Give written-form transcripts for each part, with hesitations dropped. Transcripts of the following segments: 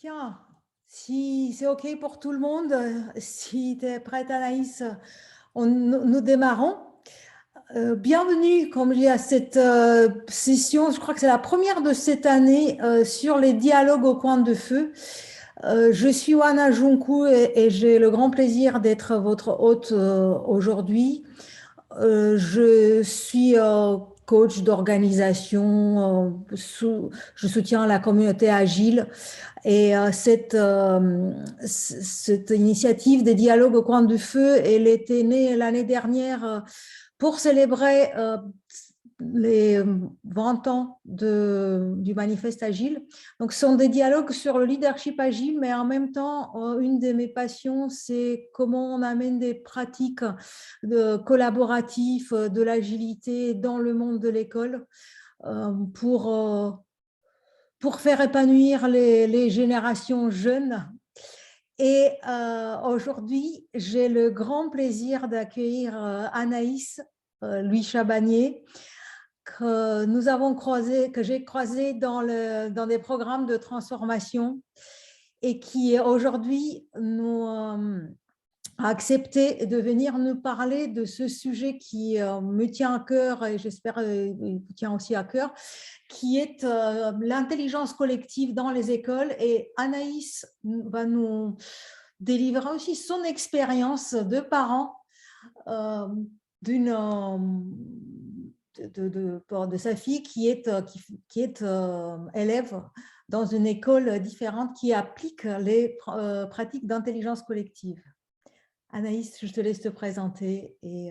Bien, si c'est OK pour tout le monde, si tu es prête, Anaïs, nous démarrons. Bienvenue, comme je dis, à cette session. Je crois que c'est la première de cette année sur les dialogues au coin de feu. Je suis Wana Junku et j'ai le grand plaisir d'être votre hôte aujourd'hui. Je suis coach d'organisation, je soutiens la communauté agile et cette initiative des dialogues au coin du feu, elle était née l'année dernière pour célébrer les 20 ans du manifeste agile. Donc, ce sont des dialogues sur le leadership agile, mais en même temps, une de mes passions, c'est comment on amène des pratiques collaboratives de l'agilité dans le monde de l'école euh, pour, euh, pour faire épanouir les générations jeunes. Et aujourd'hui, j'ai le grand plaisir d'accueillir Anaïs Louis Chabagnier, que j'ai croisé dans des programmes de transformation et qui aujourd'hui nous a accepté de venir nous parler de ce sujet qui me tient à cœur et j'espère vous tient aussi à cœur, qui est l'intelligence collective dans les écoles. Et Anaïs va nous délivrer aussi son expérience de parent euh, d'une de sa fille qui est élève dans une école différente qui applique les pratiques d'intelligence collective. Anaïs, je te laisse te présenter et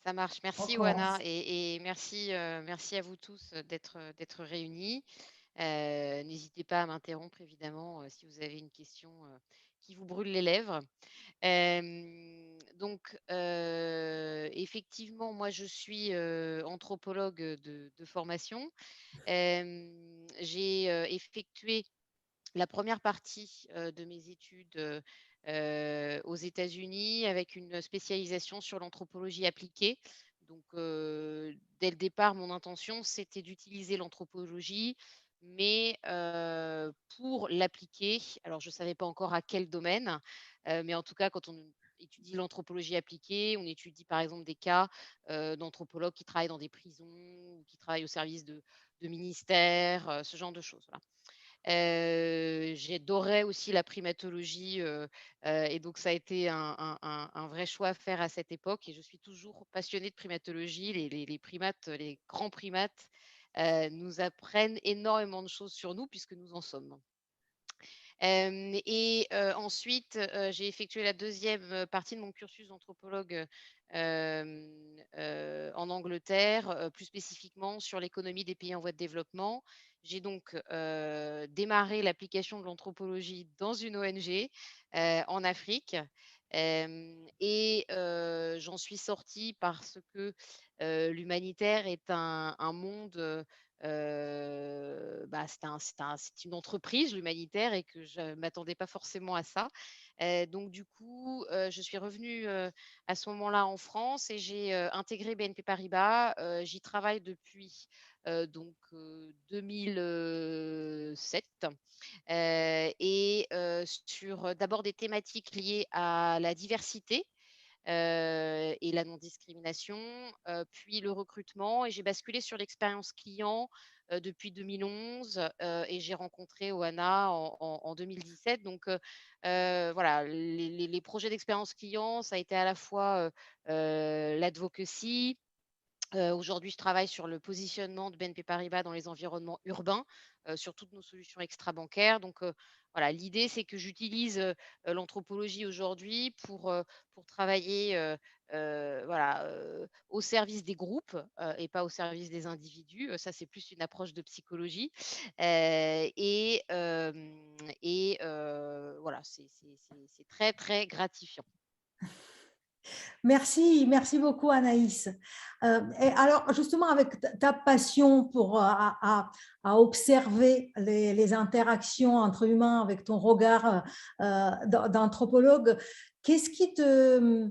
Ça marche. on Merci Oana commence. et merci, merci à vous tous d'être réunis. N'hésitez pas à m'interrompre évidemment si vous avez une question qui vous brûle les lèvres. Donc, effectivement, moi je suis anthropologue de formation. J'ai effectué la première partie de mes études aux États-Unis avec une spécialisation sur l'anthropologie appliquée. Donc, dès le départ, mon intention, c'était d'utiliser l'anthropologie, mais pour l'appliquer. Alors, je ne savais pas encore à quel domaine, mais en tout cas, quand on étudie l'anthropologie appliquée, on étudie par exemple des cas d'anthropologues qui travaillent dans des prisons ou qui travaillent au service de ministères, ce genre de choses. Voilà. J'adorais aussi la primatologie, et donc ça a été un vrai choix à faire à cette époque et je suis toujours passionnée de primatologie. Les primates, les grands primates, nous apprennent énormément de choses sur nous puisque nous en sommes. Ensuite, j'ai effectué la deuxième partie de mon cursus d'anthropologue, en Angleterre, plus spécifiquement sur l'économie des pays en voie de développement. J'ai donc, démarré l'application de l'anthropologie dans une ONG, en Afrique, j'en suis sortie parce que, l'humanitaire est un monde, c'est une entreprise, l'humanitaire et que je ne m'attendais pas forcément à ça. Donc du coup, je suis revenue, à ce moment-là en France et j'ai, intégré BNP Paribas. J'y travaille depuis, 2007, sur, d'abord des thématiques liées à la diversité, et la non-discrimination, puis le recrutement et j'ai basculé sur l'expérience client, depuis 2011, et j'ai rencontré Oana en 2017 donc voilà, les projets d'expérience client, ça a été à la fois, l'advocacy. Aujourd'hui, je travaille sur le positionnement de BNP Paribas dans les environnements urbains, sur toutes nos solutions extra-bancaires. Donc, voilà, l'idée, c'est que j'utilise, l'anthropologie aujourd'hui pour travailler, voilà, au service des groupes, et pas au service des individus. Ça, c'est plus une approche de psychologie. Voilà, c'est très, très gratifiant. Merci, merci beaucoup Anaïs. Et alors justement avec ta passion pour à observer les interactions entre humains avec ton regard d'anthropologue, qu'est-ce qui te,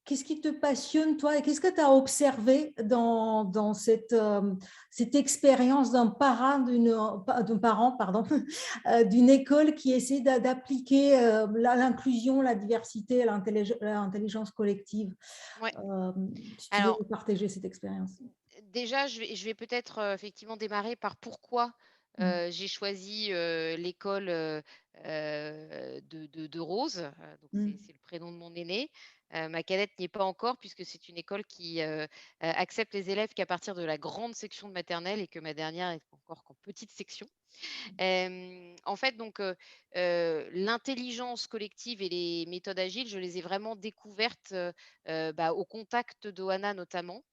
qu'est-ce qui te passionne, toi, et qu'est-ce que tu as observé dans cette expérience d'un parent, pardon, d'une école qui essaie d'appliquer l'inclusion, la diversité, l'intelligence collective. Ouais. Si tu veux Alors, nous partager cette expérience. déjà, je vais peut-être, effectivement démarrer par pourquoi, Mm. j'ai choisi, l'école, de Rose, donc Mm. c'est le prénom de mon aînée. Ma cadette n'y est pas encore puisque c'est une école qui, accepte les élèves qu'à partir de la grande section de maternelle et que ma dernière est encore qu'en petite section. En fait, donc, l'intelligence collective et les méthodes agiles, je les ai vraiment découvertes, au contact d'Ohana notamment.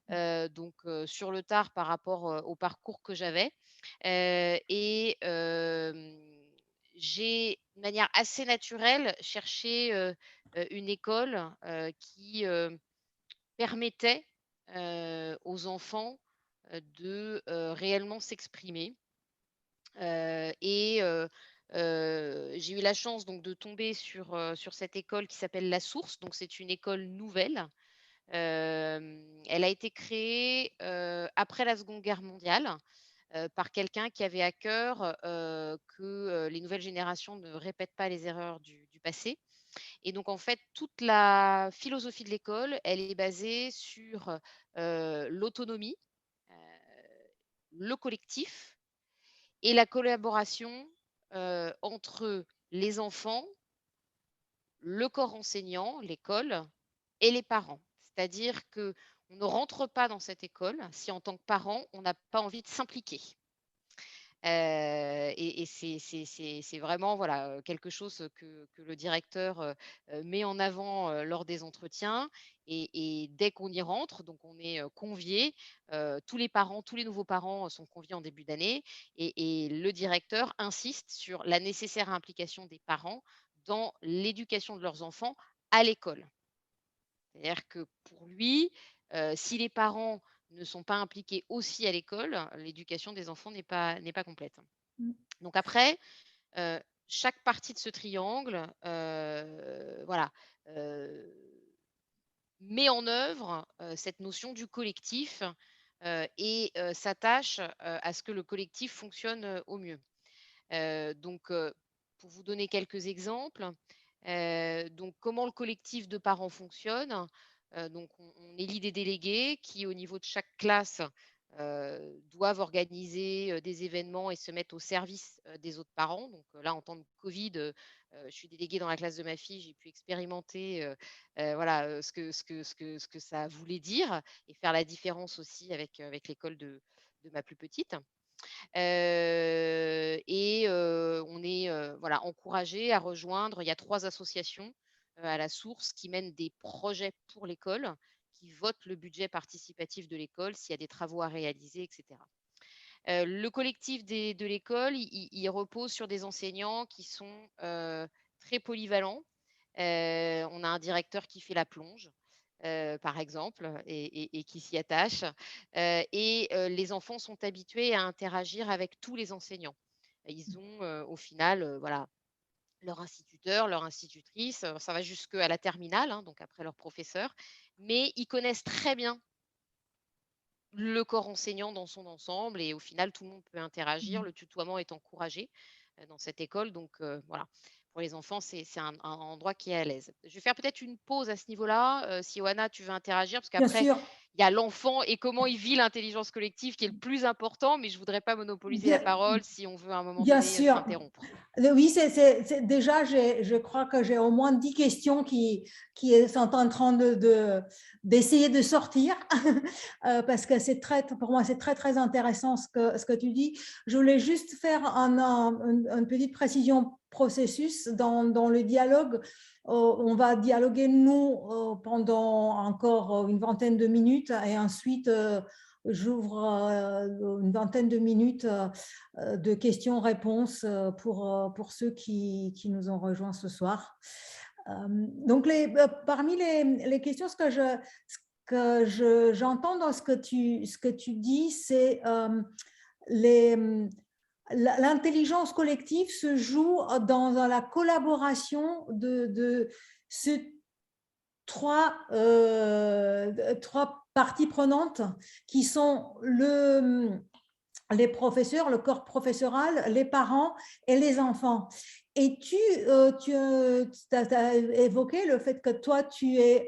Donc, sur le tard par rapport, au parcours que j'avais. Et j'ai, de manière assez naturelle, cherché, une école, qui, permettait, aux enfants, de, réellement s'exprimer. J'ai eu la chance donc de tomber sur cette école qui s'appelle La Source. Donc c'est une école nouvelle. Elle a été créée, après la Seconde Guerre mondiale, par quelqu'un qui avait à cœur, que, les nouvelles générations ne répètent pas les erreurs du passé. Et donc en fait, toute la philosophie de l'école, elle est basée sur, l'autonomie, heu, le collectif et la collaboration, entre les enfants, le corps enseignant, l'école et les parents. C'est-à-dire qu'on ne rentre pas dans cette école si en tant que parent, on n'a pas envie de s'impliquer. Et c'est vraiment, voilà, quelque chose que le directeur, met en avant, lors des entretiens. Et dès qu'on y rentre, donc on est, conviés, tous les parents, tous les nouveaux parents, sont conviés en début d'année. Et le directeur insiste sur la nécessaire implication des parents dans l'éducation de leurs enfants à l'école. C'est-à-dire que pour lui, si les parents ne sont pas impliqués aussi à l'école, l'éducation des enfants n'est pas complète. Mm. Donc après, heu, chaque partie de ce triangle, voilà, heu, met en œuvre, cette notion du collectif, s'attache, à ce que le collectif fonctionne, au mieux. Donc, pour vous donner quelques exemples, donc comment le collectif de parents fonctionne? Donc on élit des délégués qui, au niveau de chaque classe, doivent organiser, des événements et se mettre au service, des autres parents. Donc, là, en temps de covid, je suis déléguée dans la classe de ma fille, j'ai pu expérimenter, voilà, ce que ça voulait dire et faire la différence aussi avec l'école de ma plus petite. On est, voilà, encouragés à rejoindre. Il y a 3 associations, à la source qui mènent des projets pour l'école, qui votent le budget participatif de l'école s'il y a des travaux à réaliser et cetera. Le collectif de l'école, il repose sur des enseignants qui sont, très polyvalents. On a un directeur qui fait la plonge, par exemple, et qui s'y attache. Les enfants sont habitués à interagir avec tous les enseignants. Ils ont, au final, voilà, leur instituteur, leur institutrice, ça va jusqu'à la terminale, hein, donc après leur professeur. Mais ils connaissent très bien le corps enseignant dans son ensemble et au final, tout le monde peut interagir. Mm. Le tutoiement est encouragé, dans cette école. Donc, voilà, pour les enfants, c'est un endroit qui est à l'aise. Je vais faire peut-être une pause à ce niveau-là, si Johanna, tu veux interagir, parce Bien qu'après, sûr. il y a l'enfant et comment il vit l'intelligence collective qui est le plus important, mais je voudrais pas monopoliser la Bien, parole si on veut à un moment bien donné, sûr. s'interrompre. Oui, déjà, je crois que j'ai au moins 10 questions qui sont en train d'essayer de sortir, parce que pour moi, c'est très, très intéressant ce que tu dis. Je voulais juste faire une petite précision processus dans le dialogue. On va dialoguer, nous, pendant encore une vingtaine de minutes et ensuite, j'ouvre une vingtaine de minutes de questions-réponses pour ceux qui nous ont rejoints ce soir. Donc, parmi les questions, j'entends dans ce que tu dis, c'est l'intelligence collective se joue dans la collaboration de ce trois parties prenantes qui sont les professeurs, le corps professoral, les parents et les enfants. Et tu as évoqué le fait que toi, que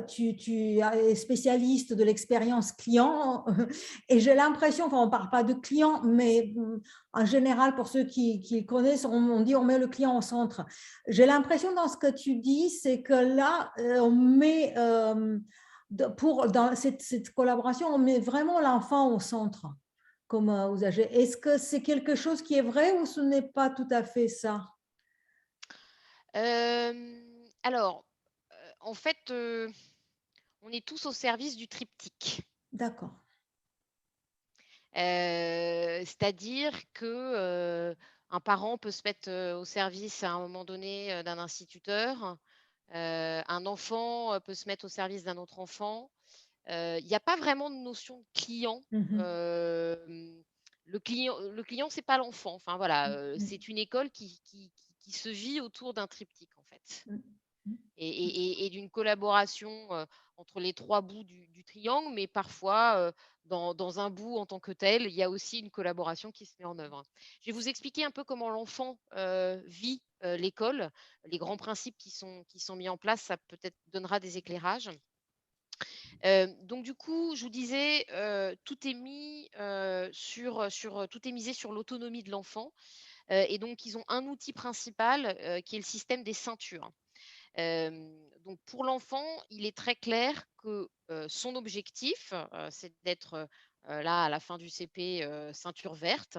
tu es spécialiste de l'expérience client et j'ai l'impression, enfin on ne parle pas de client, mais en général pour ceux qui connaissent, on dit on met le client au centre. J'ai l'impression dans ce que tu dis, c'est que là, on met, dans cette collaboration, on met vraiment l'enfant au centre comme usager. Est-ce que c'est quelque chose qui est vrai ou ce n'est pas tout à fait ça? Alors, en fait, on est tous au service du triptyque. D'accord. C'est-à-dire que, un parent peut se mettre, au service à un moment donné, d'un instituteur, un enfant, peut se mettre au service d'un autre enfant. Il y a pas vraiment de notion de client. Mhm. Hem, le client, c'est pas l'enfant. Enfin voilà, Mhm. c'est une école qui se vit autour d'un triptyque, en fait. Mhm. Et d'une collaboration, entre les 3 bouts du triangle, mais parfois, dans un bout en tant que tel, il y a aussi une collaboration qui se met en œuvre. Je vais vous expliquer un peu comment l'enfant, vit, l'école, les grands principes qui sont mis en place, ça peut-être donnera des éclairages. Donc du coup, je vous disais, tout est mis, tout est misé sur l'autonomie de l'enfant, et donc ils ont un outil principal, qui est le système des ceintures. Donc pour l'enfant, il est très clair que, son objectif, c'est d'être, là à la fin du CP, ceinture verte.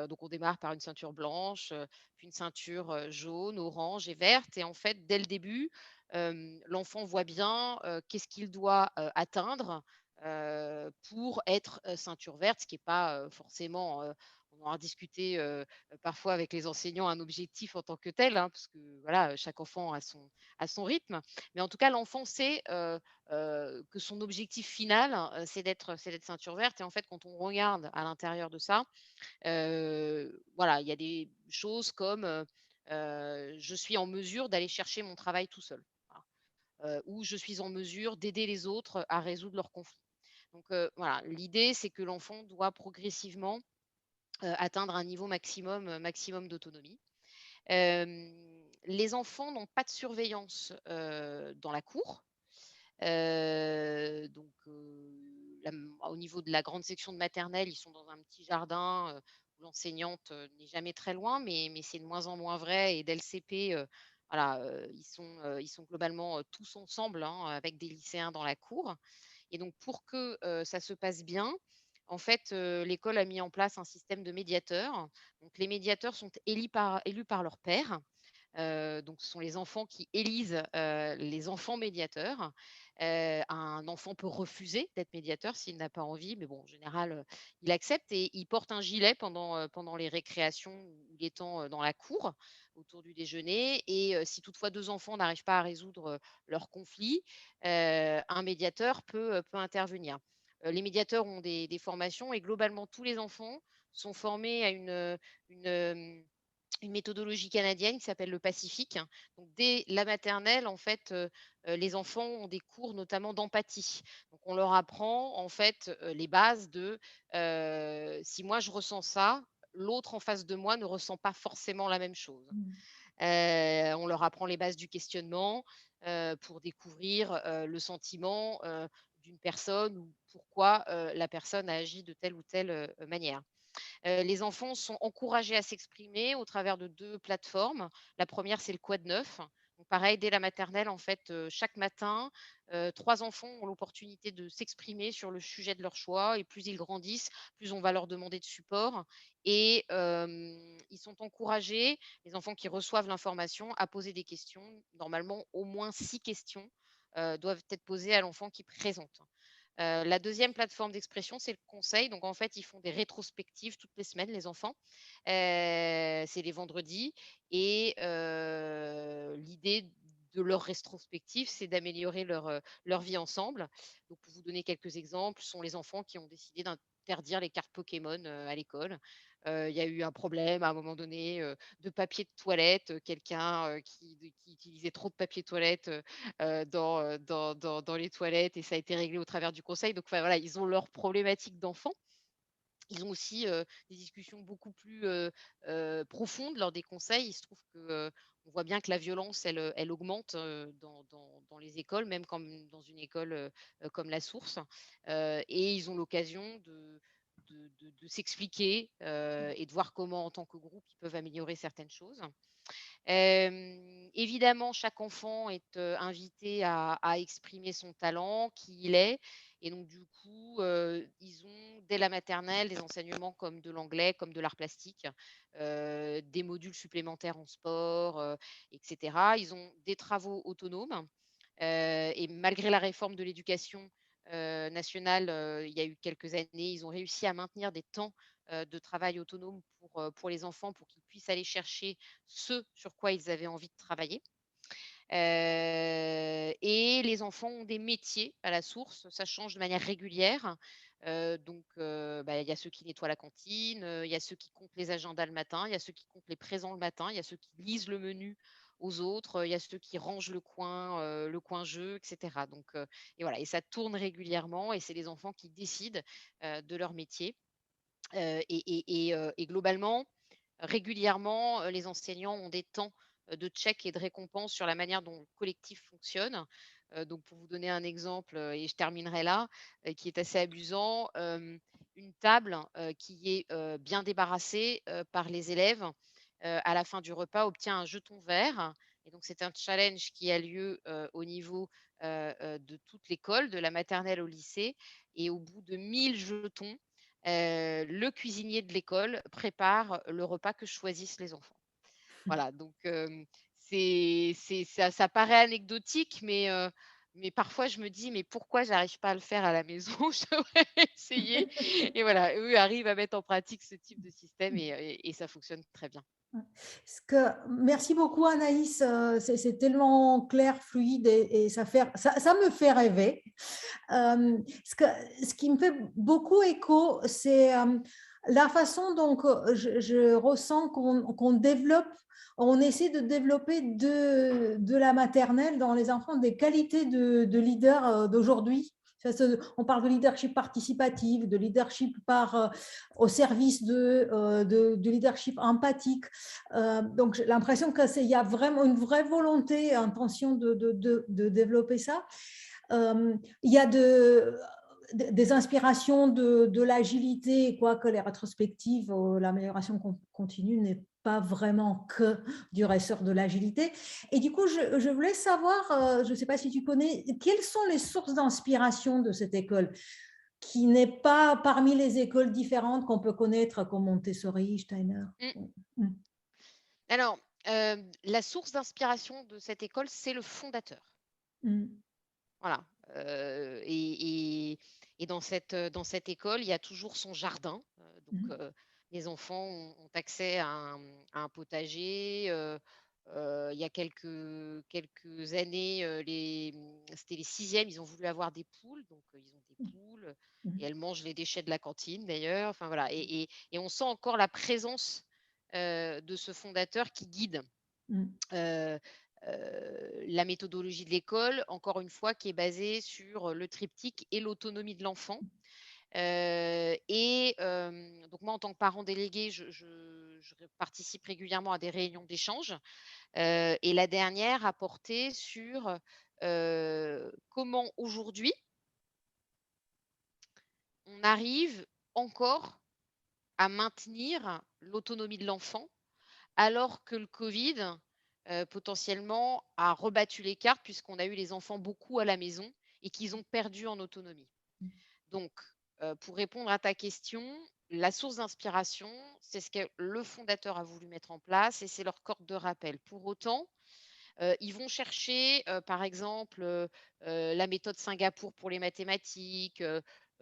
Donc on démarre par une ceinture blanche, puis une ceinture, jaune, orange et verte et en fait dès le début, l'enfant voit bien, qu'est-ce qu'il doit, atteindre, pour être, ceinture verte, ce qui est pas, forcément, on en a discuté, parfois avec les enseignants, un objectif en tant que tel, hein, parce que voilà, chaque enfant a son rythme. Mais en tout cas, l'enfant sait, que son objectif final, c'est d'être ceinture verte et en fait, quand on regarde à l'intérieur de ça, voilà, il y a des choses comme, je suis en mesure d'aller chercher mon travail tout seul. Voilà. Ou je suis en mesure d'aider les autres à résoudre leurs conflits. Donc, voilà, l'idée, c'est que l'enfant doit progressivement, atteindre un niveau maximum d'autonomie. Les enfants n'ont pas de surveillance, dans la cour. Au niveau de la grande section de maternelle, ils sont dans un petit jardin, où l'enseignante, n'est jamais très loin, mais c'est de moins en moins vrai et dès le CP, voilà, ils sont globalement, tous ensemble, hein, avec des lycéens dans la cour et donc pour que, ça se passe bien, en fait, l'école a mis en place un système de médiateurs. Donc les médiateurs sont élus par leur père. Donc ce sont les enfants qui élisent, les enfants médiateurs. Un enfant peut refuser d'être médiateur s'il n'a pas envie, mais bon, en général, il accepte et il porte un gilet pendant les récréations ou les temps, dans la cour, autour du déjeuner et si toutefois 2 enfants n'arrivent pas à résoudre, leur conflit, un médiateur peut intervenir. Les médiateurs ont des formations et globalement tous les enfants sont formés à une méthodologie canadienne qui s'appelle le Pacifique. Donc dès la maternelle, en fait, les enfants ont des cours notamment d'empathie. Donc on leur apprend en fait, les bases de, si moi je ressens ça, l'autre en face de moi ne ressent pas forcément la même chose. On leur apprend les bases du questionnement, pour découvrir, le sentiment, d'une personne ou pourquoi, la personne a agi de telle ou telle, manière. Les enfants sont encouragés à s'exprimer au travers de 2 plateformes. La première, c'est le Quad 9. Donc pareil, dès la maternelle, en fait, chaque matin, 3 enfants ont l'opportunité de s'exprimer sur le sujet de leur choix et plus ils grandissent, plus on va leur demander de support et ils sont encouragés, les enfants qui reçoivent l'information, à poser des questions. Normalement, au moins 6 questions, doivent être posées à l'enfant qui présente. La deuxième plateforme d'expression, c'est le conseil. Donc en fait, ils font des rétrospectives toutes les semaines, les enfants. C'est les vendredis et l'idée de leur rétrospective, c'est d'améliorer leur vie ensemble. Donc pour vous donner quelques exemples, ce sont les enfants qui ont décidé interdire les cartes Pokémon, à l'école. Il y a eu un problème à un moment donné, de papier de toilette, quelqu'un, qui utilisait trop de papier toilette, dans les toilettes et ça a été réglé au travers du conseil. Donc enfin voilà, ils ont leurs problématiques d'enfants. Ils ont aussi, des discussions beaucoup plus, profondes lors des conseils. Il se trouve que, on voit bien que la violence, elle augmente, dans les écoles, même comme dans une école, comme la Source. Et ils ont l'occasion de s'expliquer, et de voir comment, en tant que groupe, ils peuvent améliorer certaines choses. Évidemment, chaque enfant est, invité à exprimer son talent, qui il est et donc du coup, ils ont dès la maternelle des enseignements comme de l'anglais, comme de l'art plastique, des modules supplémentaires en sport, et cetera. Ils ont des travaux autonomes, et malgré la réforme de l'éducation, nationale, il y a eu quelques années, ils ont réussi à maintenir des temps, de travail autonome pour les enfants, pour qu'ils puissent aller chercher ce sur quoi ils avaient envie de travailler. Et les enfants ont des métiers à la source, ça change de manière régulière. Bah, il y a ceux qui nettoient la cantine, il y a ceux qui comptent les agendas le matin, il y a ceux qui comptent les présents le matin, il y a ceux qui lisent le menu aux autres, il y a ceux qui rangent le coin jeu, et cetera. Et voilà et ça tourne régulièrement et c'est les enfants qui décident, de leur métier. Et globalement, régulièrement, les enseignants ont des temps, de check et de récompense sur la manière dont le collectif fonctionne. Donc pour vous donner un exemple, et je terminerai là, qui est assez amusant, une table, qui est, bien débarrassée, par les élèves, à la fin du repas obtient un jeton vert et donc c'est un challenge qui a lieu, au niveau, de toute l'école, de la maternelle au lycée et au bout de 1 000 jetons, le cuisinier de l'école prépare le repas que choisissent les enfants. Voilà, c'est ça paraît anecdotique, mais parfois je me dis: «Mais pourquoi j'arrive pas à le faire à la maison?» Je devrais essayer et voilà, eux arrivent à mettre en pratique ce type de système et ça fonctionne très bien. Merci beaucoup Anaïs, c'est tellement clair, fluide et ça me fait rêver. Ce, que, ce qui me fait beaucoup écho, c'est la façon dont je ressens qu'on développe, on essaie de développer de la maternelle dans les enfants des qualités de leader d'aujourd'hui. On parle de leadership participatif, de leadership au service de leadership empathique. Donc, j'ai l'impression qu'il y a vraiment une vraie volonté, intention de développer ça. Il y a des inspirations de l'agilité, quoique les rétrospectives, l'amélioration continue n'est pas vraiment que du ressort de l'agilité. Et du coup, je voulais savoir, je ne sais pas si tu connais, quelles sont les sources d'inspiration de cette école qui n'est pas parmi les écoles différentes qu'on peut connaître comme Montessori, Steiner. Mmh. Mm. Alors, la source d'inspiration de cette école, c'est le fondateur. Mm. Voilà, et dans cette école, il y a toujours son jardin, Mm. les enfants ont accès à un potager, il y a quelques années, c'était les 6e, ils ont voulu avoir des poules, donc ils ont des poules et Mm. elles mangent les déchets de la cantine d'ailleurs, enfin voilà et on sent encore la présence, de ce fondateur qui guide. Mm. Heu la méthodologie de l'école, encore une fois, qui est basée sur le triptyque et l'autonomie de l'enfant. Donc moi, en tant que parent délégué, je participe régulièrement à des réunions d'échange, et la dernière a porté sur, comment aujourd'hui on arrive encore à maintenir l'autonomie de l'enfant alors que le Covid, potentiellement, a rebattu les cartes puisqu'on a eu les enfants beaucoup à la maison et qu'ils ont perdu en autonomie. Donc, pour répondre à ta question, la source d'inspiration, c'est ce que le fondateur a voulu mettre en place et c'est leur corde de rappel. Pour autant, ils vont chercher, par exemple, la méthode Singapour pour les mathématiques,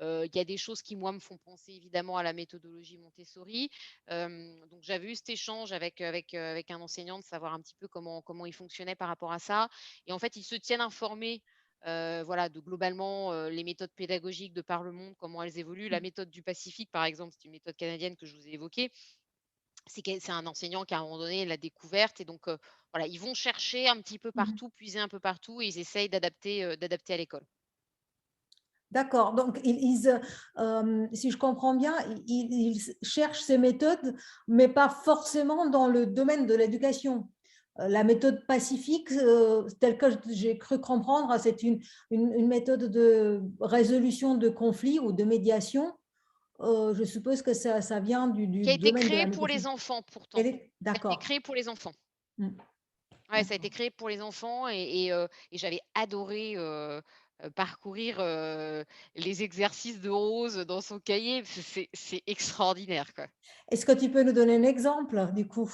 il y a des choses qui, moi, me font penser évidemment à la méthodologie Montessori. Donc j'avais eu cet échange avec un enseignant de savoir un petit peu comment il fonctionnait par rapport à ça et en fait, ils se tiennent informés, voilà, de globalement les méthodes pédagogiques de par le monde, comment elles évoluent. La méthode du Pacifique, par exemple, c'est une méthode canadienne que je vous ai évoquée. C'est un enseignant qui, à un moment donné, l'a découverte et donc voilà, ils vont chercher un petit peu Mhm. partout, puiser un peu partout et ils essayent d'adapter à l'école. D'accord. Donc, si je comprends bien, ils cherchent ces méthodes, mais pas forcément dans le domaine de l'éducation. La méthode pacifique, telle que j'ai cru comprendre, c'est une méthode de résolution de conflits ou de médiation. Je suppose que ça vient Qui a du été domaine de créée la pour médiation. les enfants pourtant. Ça a été D'accord. créé pour les enfants. Mm. Ouais, ça a été D'accord. créé pour les enfants et j'avais adoré, parcourir, les exercices de Rose dans son cahier. C'est extraordinaire, quoi. Est-ce que tu peux nous donner un exemple, du coup,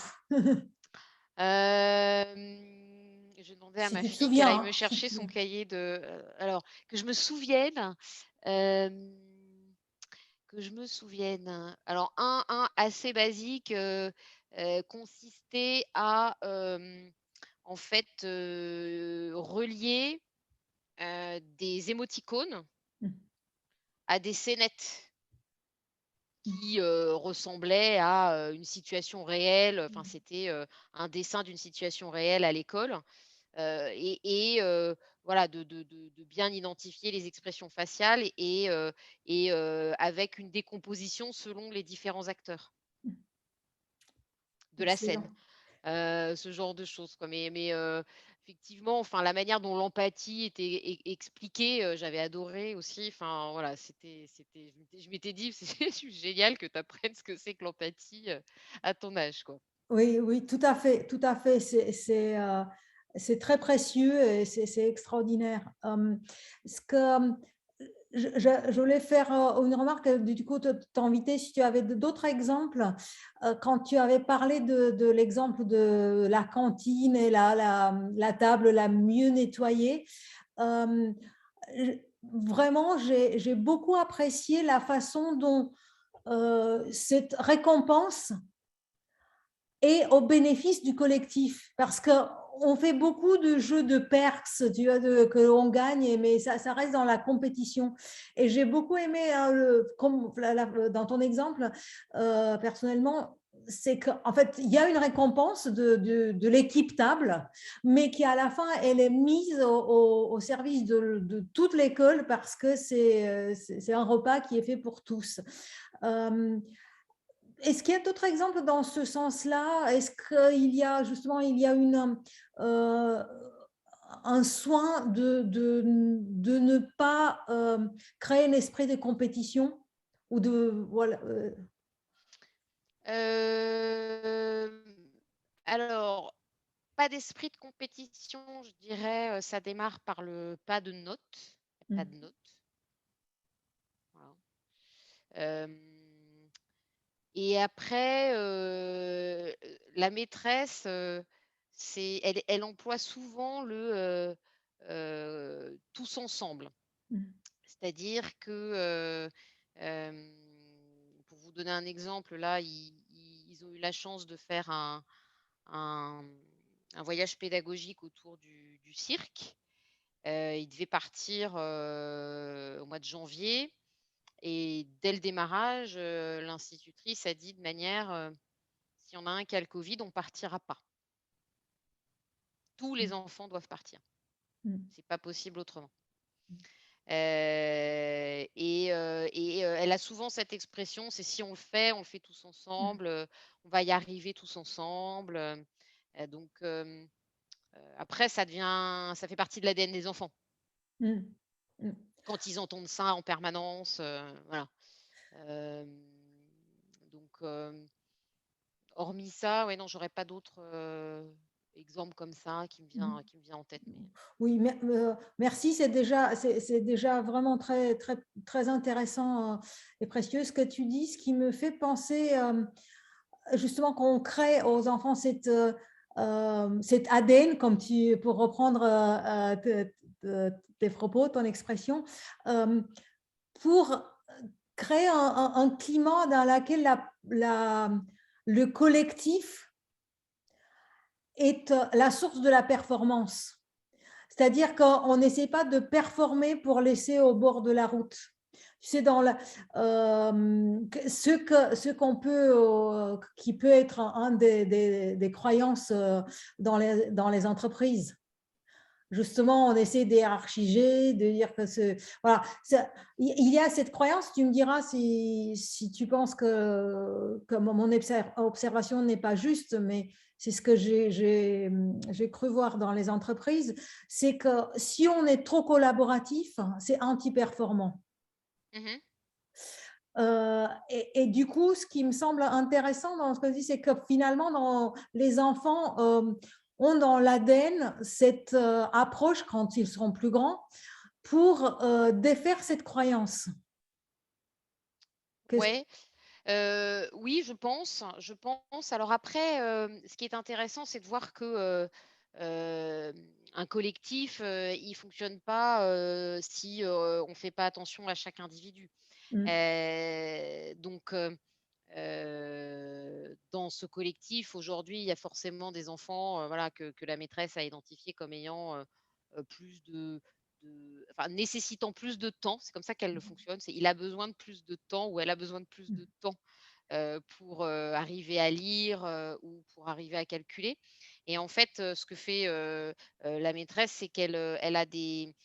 Je demandais à si ma tu te fille qu'elle souviens, aille me hein, si chercher tu- son cahier alors que je me souvienne, hem, alors un assez basique, consistait à, en fait, relier, des émoticônes Mm. à des scénettes Mm. qui, ressemblaient à, une situation réelle. Enfin, c'était, un dessin d'une situation réelle à l'école. Voilà, de bien identifier les expressions faciales avec une décomposition selon les différents acteurs de la scène. Excellent. Ce genre de choses, quoi. Effectivement, enfin, la manière dont l'empathie était expliquée, j'avais adoré aussi. Enfin, voilà, je m'étais dit: «C'est génial que tu apprennes ce que c'est que l'empathie, à ton âge, quoi». Oui, oui, tout à fait, tout à fait. C'est très précieux et c'est extraordinaire. Ce que je voulais faire une remarque, du coup, t'inviter si tu avais d'autres exemples. Quand tu avais parlé de l'exemple de la cantine et la table la mieux nettoyée, euh, vraiment, j'ai beaucoup apprécié la façon dont cette récompense et au bénéfice du collectif. Parce qu'on fait beaucoup de jeux de perks, tu vois, que l'on gagne, mais ça reste dans la compétition. Et j'ai beaucoup aimé, comme dans ton exemple, personnellement, c'est qu'en fait, il y a une récompense de l'équipe table, mais qui à la fin, elle est mise au service de toute l'école parce que c'est un repas qui est fait pour tous. Euh, Est-ce qu'il y a d'autres exemples dans ce sens-là? Est-ce qu'il y a justement euh, un soin de ne pas créer un esprit de compétition ou de voilà Hem, alors, pas d'esprit de compétition, je dirais, ça démarre par le pas de notes. Il y a pas de notes, voilà. Hem Et après, la maîtresse, elle emploie souvent tous ensemble. C'est-à-dire que, pour vous donner un exemple, là, ils ont eu la chance de faire un un voyage pédagogique autour du cirque. Ils devaient partir, au mois de janvier et dès le démarrage, l'institutrice a dit de manière, «S'il y en a un qui a le covid, on partira pas. Tous les enfants doivent partir. C'est pas possible autrement». Elle a souvent cette expression, c'est: «Si on le fait tous ensemble, on va y arriver tous ensemble», donc après ça fait partie de l'ADN des enfants. Quand ils entendent ça en permanence, voilà. Hem, donc hormis ça, ouais, non, j'aurais pas d'autres, exemples comme ça qui me vient en tête, mais Oui, merci, c'est déjà vraiment très, très, très intéressant et précieux ce que tu dis, ce qui me fait penser justement qu'on crée aux enfants cette ADN, pour reprendre tes propos, ton expression, euh, pour créer un climat dans lequel le collectif est la source de la performance. C'est-à-dire qu'on n'essaie pas de performer pour laisser au bord de la route. Tu sais, ce qu'on peut, qui peut être un des croyances dans les entreprises. Justement, on essaie de hiérarchiser, de dire que voilà, il y a cette croyance, tu me diras si tu penses que mon observation n'est pas juste, mais c'est ce que j'ai cru voir dans les entreprises, c'est que si on est trop collaboratif, c'est anti-performant. Mhm. Et du coup, ce qui me semble intéressant dans ce que tu dis, c'est que finalement, les enfants ont dans l'ADN cette approche quand ils seront plus grands pour défaire cette croyance. Ouais, oui, je pense, je pense. Alors après, ce qui est intéressant, c'est de voir que, un collectif, il fonctionne pas, si, on fait pas attention à chaque individu. Mm, Donc, dans ce collectif, aujourd'hui, il y a forcément des enfants, voilà, que la maîtresse a identifiés comme ayant, plus enfin, nécessitant plus de temps. C'est comme ça qu'elle le fonctionne. C'est il a besoin de plus de temps ou elle a besoin de plus de temps, pour, arriver à lire, ou pour arriver à calculer et en fait, ce que fait, la maîtresse, c'est qu'elle, elle a des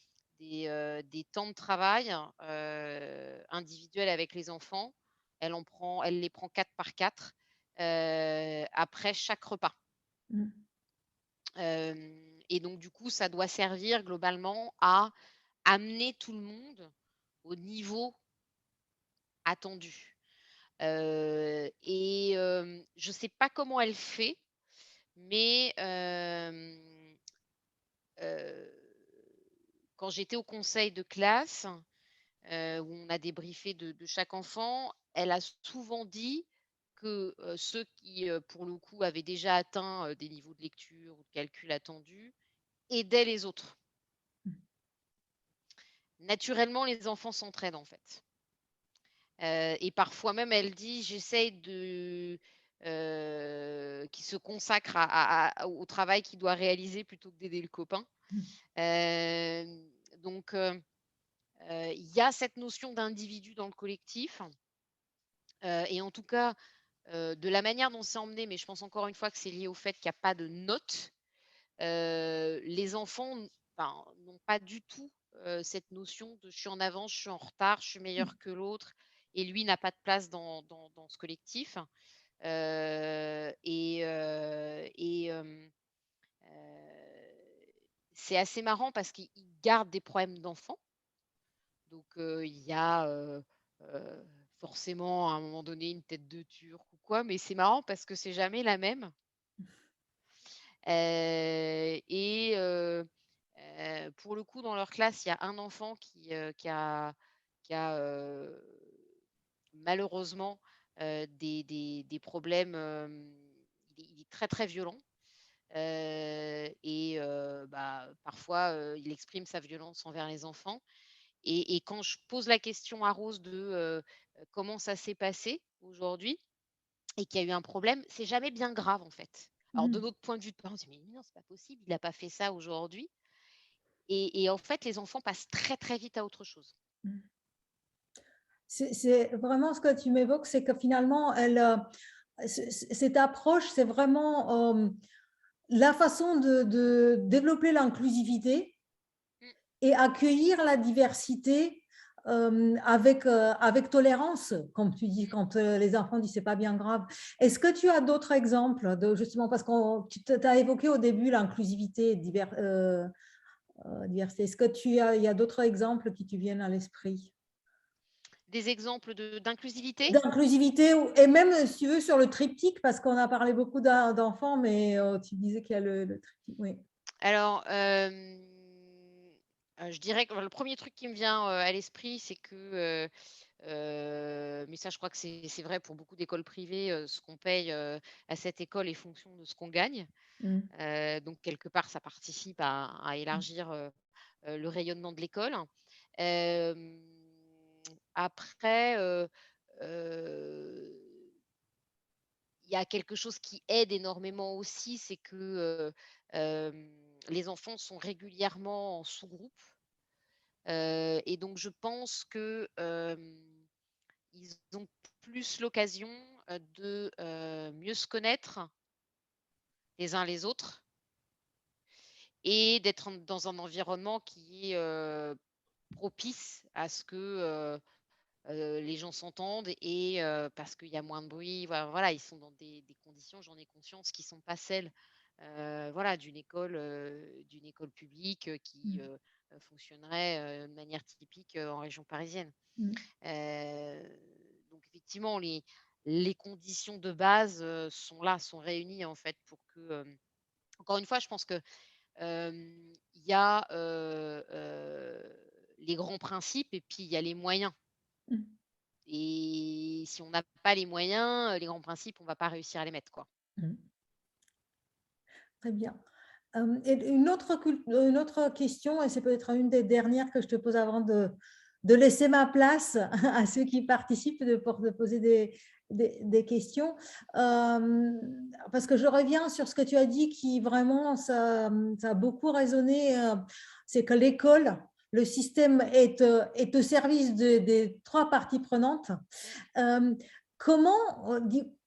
temps de travail, individuels avec les enfants. Elle les prend 4 par 4 après chaque repas. mm, Et donc du coup, ça doit servir globalement à amener tout le monde au niveau attendu. Je ne sais pas comment elle fait, mais heu, quand j'étais au conseil de classe, où on a débriefé de chaque enfant, elle a souvent dit que, ceux qui, pour le coup, avaient déjà atteint, des niveaux de lecture ou de calcul attendus, aidaient les autres. Naturellement, les enfants s'entraident, en fait. Et parfois même, elle dit: «J'essaye de, qu'il se consacre au travail qu'il doit réaliser plutôt que d'aider le copain». mm, Donc il y a cette notion d'individu dans le collectif, et en tout cas, de la manière dont c'est emmené, mais je pense encore une fois que c'est lié au fait qu'il y a pas de notes, les enfants enfin, n'ont pas du tout, cette notion de: «Je suis en avance, je suis en retard, je suis meilleur que l'autre» et lui n'a pas de place dans ce collectif. C'est assez marrant parce qu'ils gardent des problèmes d'enfants. Donc, il y a, forcément à un moment donné une tête de turc ou quoi, mais c'est marrant parce que c'est jamais la même. Et pour le coup, dans leur classe, il y a un enfant qui a malheureusement, des problèmes, il est très, très violent, bah, parfois, il exprime sa violence envers les enfants et quand je pose la question à Rose de, comment ça s'est passé aujourd'hui et qu'il y a eu un problème, c'est jamais bien grave, en fait. Alors de mm, notre point de vue de parents, on se dit: «Mais non, c'est pas possible, il a pas fait ça aujourd'hui» et en fait, les enfants passent très, très vite à autre chose. mm. C'est vraiment ce que tu m'évoques, c'est que finalement, cette approche, c'est vraiment la façon de développer l'inclusivité Mmh. et accueillir la diversité avec tolérance, comme tu dis, Mmh. quand les enfants disent c'est pas bien grave. Est-ce que tu as d'autres exemples de justement parce que tu as évoqué au début l'inclusivité et diversité. Est-ce que il y a d'autres exemples qui te viennent à l'esprit? Des exemples de d'inclusivité? D'inclusivité et même si tu veux sur le triptyque parce qu'on a parlé beaucoup d'enfants, mais tu disais qu'il y a le triptyque, oui. Alors, je dirais que le premier truc qui me vient, à l'esprit, c'est que, mais ça je crois que c'est vrai pour beaucoup d'écoles privées, ce qu'on paye, à cette école est fonction de ce qu'on gagne. Mm. Donc quelque part ça participe à élargir, le rayonnement de l'école. Hem, Après, heu il y a quelque chose qui aide énormément aussi, c'est que, les enfants sont régulièrement en sous-groupe, et donc je pense que, ils ont plus l'occasion, de, mieux se connaître les uns les autres et d'être dans un environnement qui est, propice à ce que, les gens s'entendent et parce qu'il y a moins de bruit, voilà, ils sont dans des conditions, j'en ai conscience, qui sont pas celles, voilà, d'une école publique, qui, mm, fonctionnerait, de manière typique, en région parisienne. mm, Heu, donc effectivement, les conditions de base, sont là, sont réunies, en fait, pour que, encore une fois, je pense que, il y a, les grands principes et puis il y a les moyens. mm, Et si on n'a pas les moyens, les grands principes, on va pas réussir à les mettre, quoi. mm. Très bien. Et une autre question, et c'est peut-être une des dernières que je te pose avant de laisser ma place à ceux qui participent, de poser des questions. Parce que je reviens sur ce que tu as dit qui vraiment, ça a beaucoup résonné, c'est que l'école, le système est au service des trois parties prenantes. Mmh. Euh, comment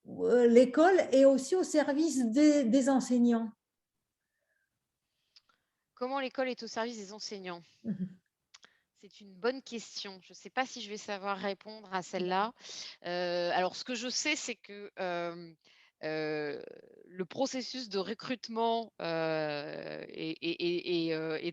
l'école est aussi au service des enseignants? Comment l'école est au service des enseignants? Mhm. C'est une bonne question. Je ne sais pas si je vais savoir répondre à celle-là. Alors ce que je sais, c'est que, heu, le processus de recrutement, est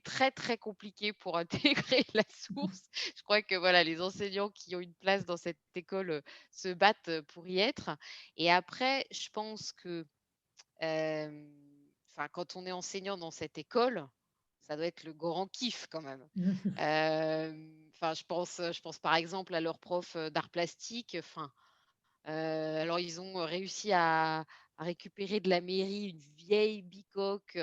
très, très compliqué pour intégrer la source. Je crois que voilà, les enseignants qui ont une place dans cette école, se battent, pour y être et après je pense que, hem, enfin quand on est enseignant dans cette école, ça doit être le grand kiff quand même. Enfin, je pense par exemple à leurs profs, d'arts plastiques, enfin, alors ils ont, réussi à récupérer de la mairie une vieille bicoque,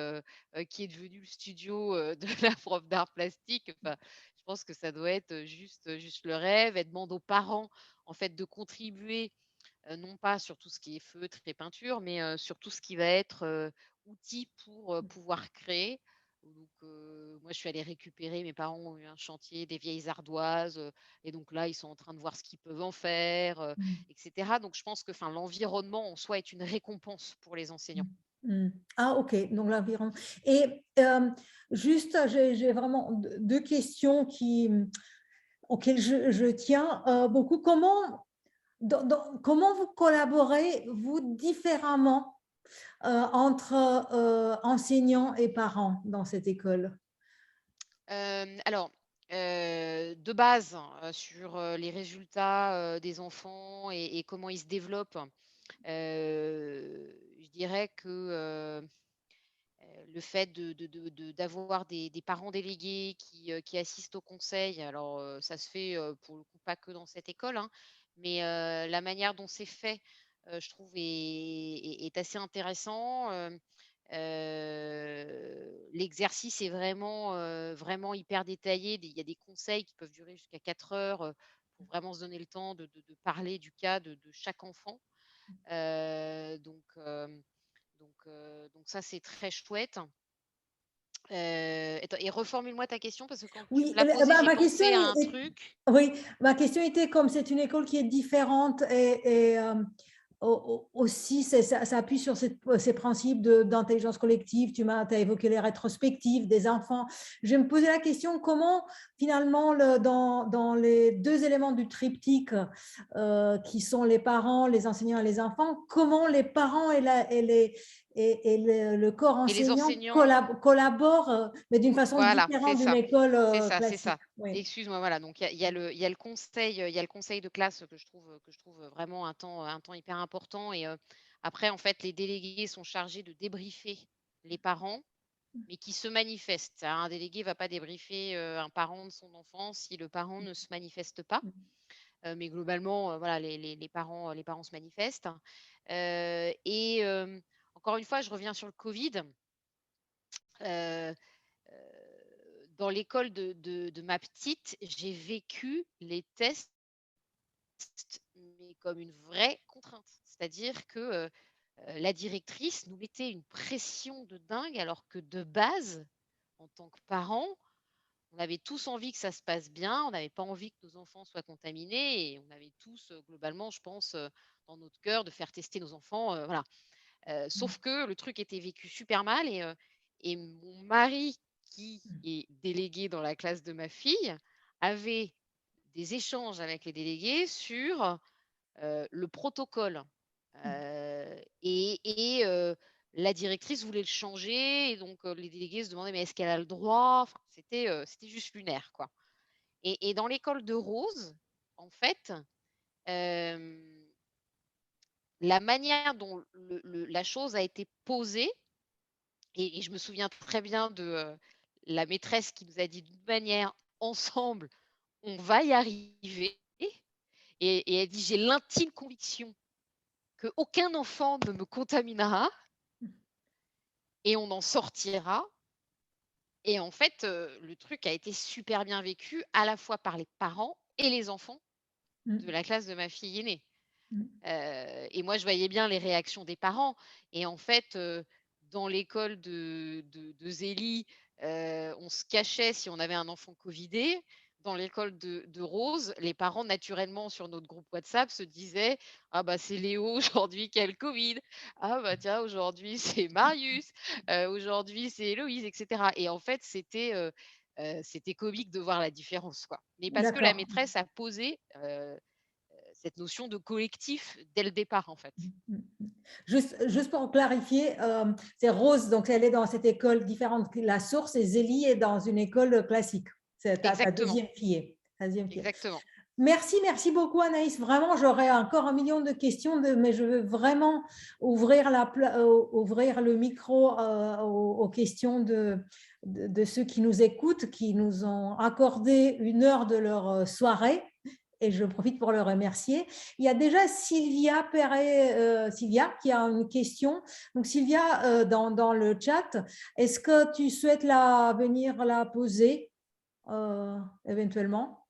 qui est devenue le studio, de la prof d'arts plastiques. Enfin, je pense que ça doit être, juste le rêve. Elle demande aux parents, en fait, de contribuer, non pas sur tout ce qui est feutre et peinture, mais, sur tout ce qui va être, outils pour, pouvoir créer. Donc, moi je suis allée récupérer, mes parents ont eu un chantier, des vieilles ardoises, et donc là, ils sont en train de voir ce qu'ils peuvent en faire, et cetera. Donc je pense que, enfin, l'environnement en soi est une récompense pour les enseignants. Ah, ok, donc l'environnement. Et juste, j'ai vraiment deux questions auxquelles je tiens beaucoup. Comment vous collaborez, vous, différemment entre enseignants et parents dans cette école? Alors, de base, sur, les résultats, des enfants et comment ils se développent, je dirais que, le fait d'avoir des parents délégués qui assistent au conseil, alors, ça se fait, pour le coup pas que dans cette école, hein, mais, la manière dont c'est fait, je trouve est assez intéressant, l'exercice est vraiment hyper détaillé. Il y a des conseils qui peuvent durer jusqu'à 4 heures, pour vraiment se donner le temps de parler du cas de chaque enfant. Heu, donc, hem, donc ça, c'est très chouette. Et reformule-moi ta question parce que quand tu me Oui, l'as posée, j'ai ma question pensé à un truc. oui, ma question était comme c'est une école qui est différente et aussi ça appuie sur ces principes d'intelligence collective. Tu as évoqué les rétrospectives des enfants. Je vais me poser la question comment finalement dans les deux éléments du triptyque qui sont les parents, les enseignants et les enfants, comment les parents et le corps Et les enseignant enseignants, collaborent, mais d'une façon voilà, c'est différente d'une ça. école C'est ça, c'est classique. ça. Oui. Excuse-moi, voilà, donc il y a le conseil, il y a le conseil de classe que je trouve vraiment un temps hyper important et après en fait les délégués sont chargés de débriefer les parents, mais qui se manifestent. Un délégué va pas débriefer, un parent de son enfant si le parent ne se manifeste pas. Mais globalement, voilà, les parents se manifestent. Et encore une fois, je reviens sur le covid. Heu dans l'école de ma petite, j'ai vécu les tests, mais comme une vraie contrainte. C'est-à-dire que, la directrice nous mettait une pression de dingue, alors que de base, en tant que parents, on avait tous envie que ça se passe bien, on n'avait pas envie que nos enfants soient contaminés et on avait tous, globalement, je pense, dans notre cœur de faire tester nos enfants, voilà. Sauf que le truc était vécu super mal et mon mari, qui est délégué dans la classe de ma fille, avait des échanges avec les délégués sur, le protocole. La directrice voulait le changer et donc les délégués se demandaient: «Mais est-ce qu'elle a le droit?» Enfin, c'était juste lunaire, quoi. Et dans l'école de Rose, en fait, hem, la manière dont la chose a été posée et je me souviens très bien de, la maîtresse qui nous a dit d'une manière: «Ensemble, on va y arriver» et elle dit: «J'ai l'intime conviction qu'aucun enfant ne me contaminera et on en sortira». Et en fait, le truc a été super bien vécu à la fois par les parents et les enfants de Mm. la classe de ma fille aînée. Mm. Et moi, je voyais bien les réactions des parents et en fait, dans l'école de Zélie, on se cachait si on avait un enfant covidé. Dans l'école de Rose, les parents, naturellement, sur notre groupe WhatsApp, se disaient: «Ah bah, c'est Léo aujourd'hui qui a le covid. Ah bah, tiens, aujourd'hui, c'est Marius, aujourd'hui, c'est Héloïse» et cetera. Et en fait, c'était comique de voir la différence, quoi. Mais parce que la D'accord. maîtresse a posé, cette notion de collectif dès le départ, en fait. Mm. Juste pour clarifier, c'est Rose, donc elle est dans cette école différente que la source et Zélie est dans une école classique. C'est ta Exactement, deuxième fille. Ta deuxième fille. exactement. Merci beaucoup Anaïs. Vraiment, j'aurais encore un million de questions, mais je veux vraiment ouvrir, ouvrir le micro aux questions de ceux qui nous écoutent, qui nous ont accordé une heure de leur soirée. Et je profite pour le remercier. Il y a déjà Sylvia Perret, Sylvia, qui a une question. Donc Sylvia, dans le chat, est-ce que tu souhaites venir la poser éventuellement?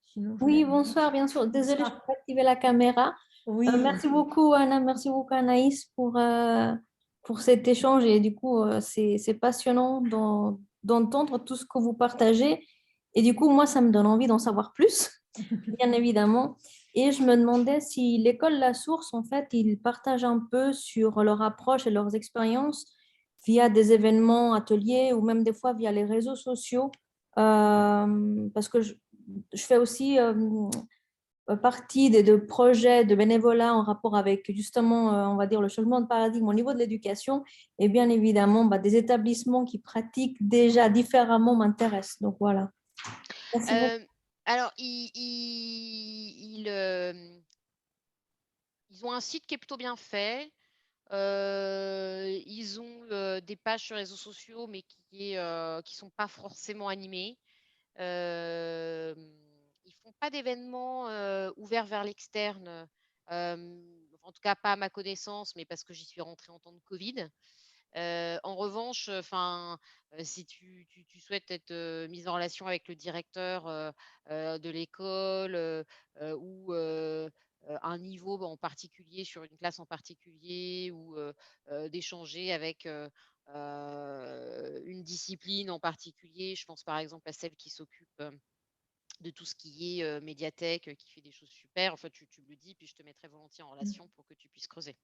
Sinon, je Oui, vais... bonsoir, bien sûr. Désolée, je Bonsoir. peux pas activer la caméra. Oui, Merci beaucoup, Anna. Merci beaucoup, Anaïs, pour cet échange. Et du coup, c'est passionnant d'entendre tout ce que vous partagez. Et du coup, moi, ça me donne envie d'en savoir plus, bien évidemment. Et je me demandais si l'école La Source, en fait, ils partagent un peu sur leur approche et leurs expériences via des événements, ateliers ou même des fois via les réseaux sociaux. Parce que je fais aussi partie de projets de bénévolat en rapport avec justement, on va dire, le changement de paradigme au niveau de l'éducation. Et bien évidemment, des établissements qui pratiquent déjà différemment m'intéressent. Donc voilà. Merci beaucoup. Alors ils ont un site qui est plutôt bien fait. Ils ont, des pages sur les réseaux sociaux, mais qui sont pas forcément animées. Hem, Ils font pas d'événements, ouverts vers l'externe, en tout cas pas à ma connaissance, mais parce que j'y suis rentrée en temps de covid. En revanche, enfin, si tu souhaites être, mise en relation avec le directeur, de l'école, ou un niveau en particulier sur une classe en particulier ou d'échanger avec, une discipline en particulier. Je pense par exemple à celle qui s'occupe, de tout ce qui est, médiathèque, qui fait des choses super. Enfin, tu me le dis, puis je te mettrai volontiers en relation pour que tu puisses creuser.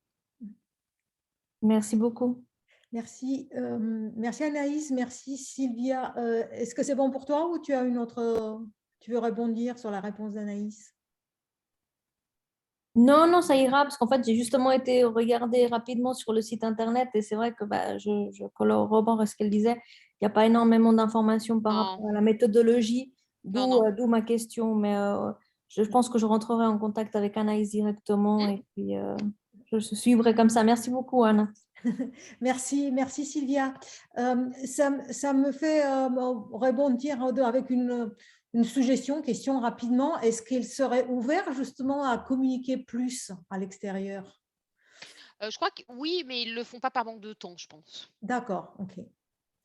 Merci beaucoup. merci. Merci Anaïs, merci Sylvia. Est-ce que c'est bon pour toi ou tu as une autre... Tu veux rebondir sur la réponse d'Anaïs? Non, non, ça ira, parce qu'en fait, j'ai justement été regarder rapidement sur le site internet et c'est vrai que je corrobore à ce qu'elle disait. Il n'y a pas énormément d'informations par Non, rapport à la méthodologie, non, d'où non. d'où ma question. Mais je pense que je rentrerai en contact avec Anaïs directement Mmh. et puis je suivrai comme ça. Merci beaucoup, Anna. Merci Sylvia. Ça me fait rebondir avec une suggestion, question rapidement. Est-ce qu'il serait ouvert justement à communiquer plus à l'extérieur? Je crois que oui, mais ils le font pas par manque de temps, je pense. D'accord, ok.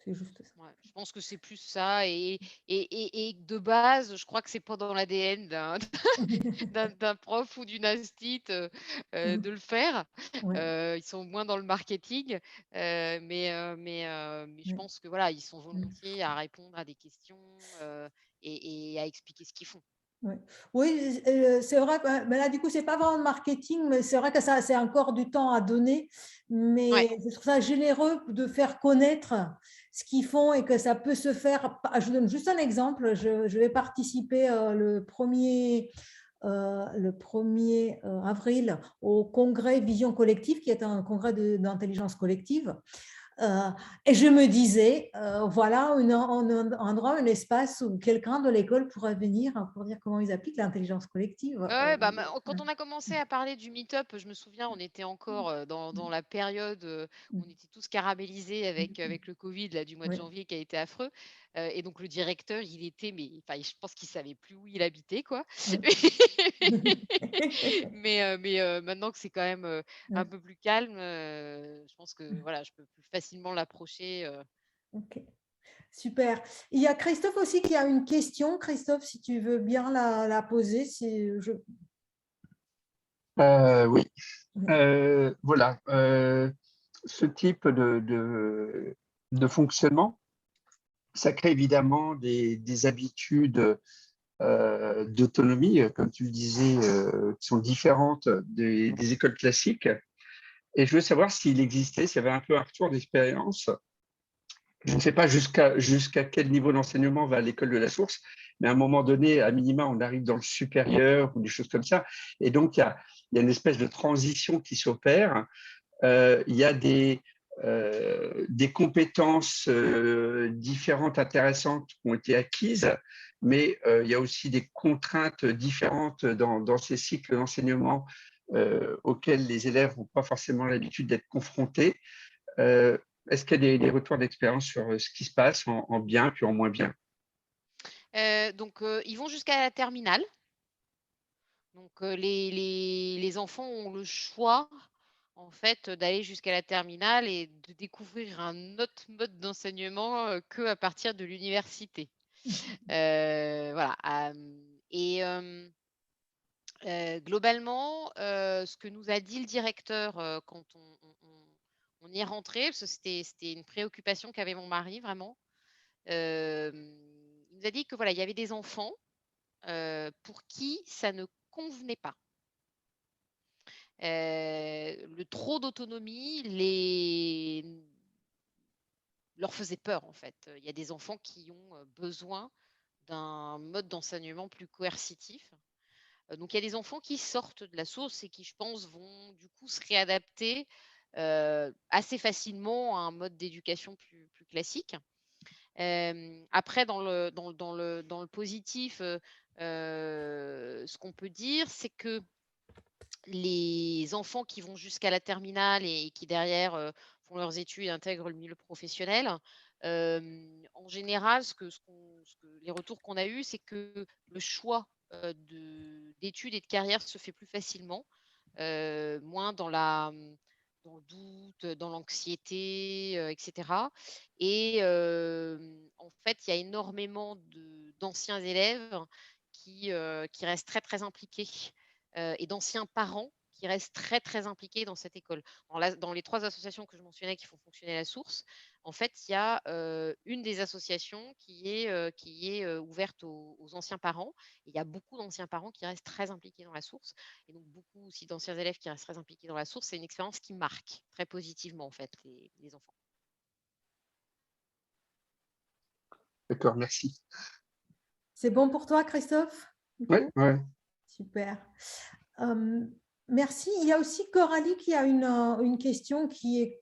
C'est juste ça. Ouais, je pense que c'est plus ça et de base, je crois que c'est pas dans l'ADN d'un prof ou d'une instite, de le faire. Ouais, Ils sont moins dans le marketing, mais je ouais. pense que voilà, ils sont Mmh. volontiers à répondre à des questions, et à expliquer ce qu'ils font. Ouais. Oui, c'est vrai que mais là, du coup, c'est pas vraiment de marketing, mais c'est vrai que ça, c'est encore du temps à donner. Ouais. Mais je trouve ça généreux de faire connaître ce qu'ils font et que ça peut se faire. Je donne juste un exemple. Je vais participer le 1er avril au congrès Vision Collective, qui est un congrès d'intelligence collective. Euh, et je me disais, voilà un endroit, un espace où quelqu'un de l'école pourrait venir pour dire comment ils appliquent l'intelligence collective. Ouais, bah, quand on a commencé à parler du meet-up, je me souviens, on était encore, dans la période, où on était tous caramélisés avec le covid là, du mois de Oui. janvier qui a été affreux, et donc le directeur, il était mais enfin, je pense qu'il savait plus où il habitait, quoi. Oui. Mais maintenant que c'est quand même, un peu plus calme, je pense que voilà, je peux plus facilement l'approcher, Ok, super. Il y a Christophe aussi qui a une question. Christophe, si tu veux bien la poser, Oui, Oui. voilà. Ce type de fonctionnement, ça crée évidemment des habitudes d'autonomie, comme tu le disais, qui sont différentes des écoles classiques. Et je veux savoir s'il existait, s'il y avait un peu un retour d'expérience. Je ne sais pas jusqu'à quel niveau d'enseignement va l'école de la source, mais à un moment donné, à minima, on arrive dans le supérieur ou des choses comme ça. Et donc, il y a une espèce de transition qui s'opère. Il y a des compétences différentes, intéressantes qui ont été acquises, mais il y a aussi des contraintes différentes dans ces cycles d'enseignement auxquels les élèves n'ont pas forcément l'habitude d'être confrontés. Euh, Est-ce qu'il y a des retours d'expérience sur ce qui se passe en bien puis en moins bien? donc ils vont jusqu'à la terminale. Donc, les enfants ont le choix, en fait, d'aller jusqu'à la terminale et de découvrir un autre mode d'enseignement, qu'à partir de l'université. Voilà, et globalement, ce que nous a dit le directeur, quand on y est rentré, parce que c'était une préoccupation qu'avait mon mari vraiment, il nous a dit que voilà, il y avait des enfants, pour qui ça ne convenait pas. Le trop d'autonomie leur faisait peur, en fait. Il y a des enfants qui ont, besoin d'un mode d'enseignement plus coercitif. Donc il y a des enfants qui sortent de la source et qui, je pense, vont du coup se réadapter, assez facilement à un mode d'éducation plus classique. Après dans le positif, ce qu'on peut dire, c'est que les enfants qui vont jusqu'à la terminale et qui derrière, font leurs études et intègrent le milieu professionnel, en général, les retours qu'on a eus, c'est que le choix, d'études et de carrière se fait plus facilement, moins dans le doute, dans l'anxiété, et cetera et en fait, il y a énormément d'anciens élèves qui restent très, très impliqués, et d'anciens parents qui restent très, très impliqués dans cette école. Dans les 3 associations que je mentionnais qui font fonctionner la source, en fait, il y a, une des associations qui est ouverte aux anciens parents. Et il y a beaucoup d'anciens parents qui restent très impliqués dans la source et donc beaucoup aussi d'anciens élèves qui restent très impliqués dans la source. C'est une expérience qui marque très positivement, en fait, les enfants. D'accord, merci. C'est bon pour toi, Christophe? Du Oui, coup ouais. Super. Euh, merci. Il y a aussi Coralie qui a une question qui est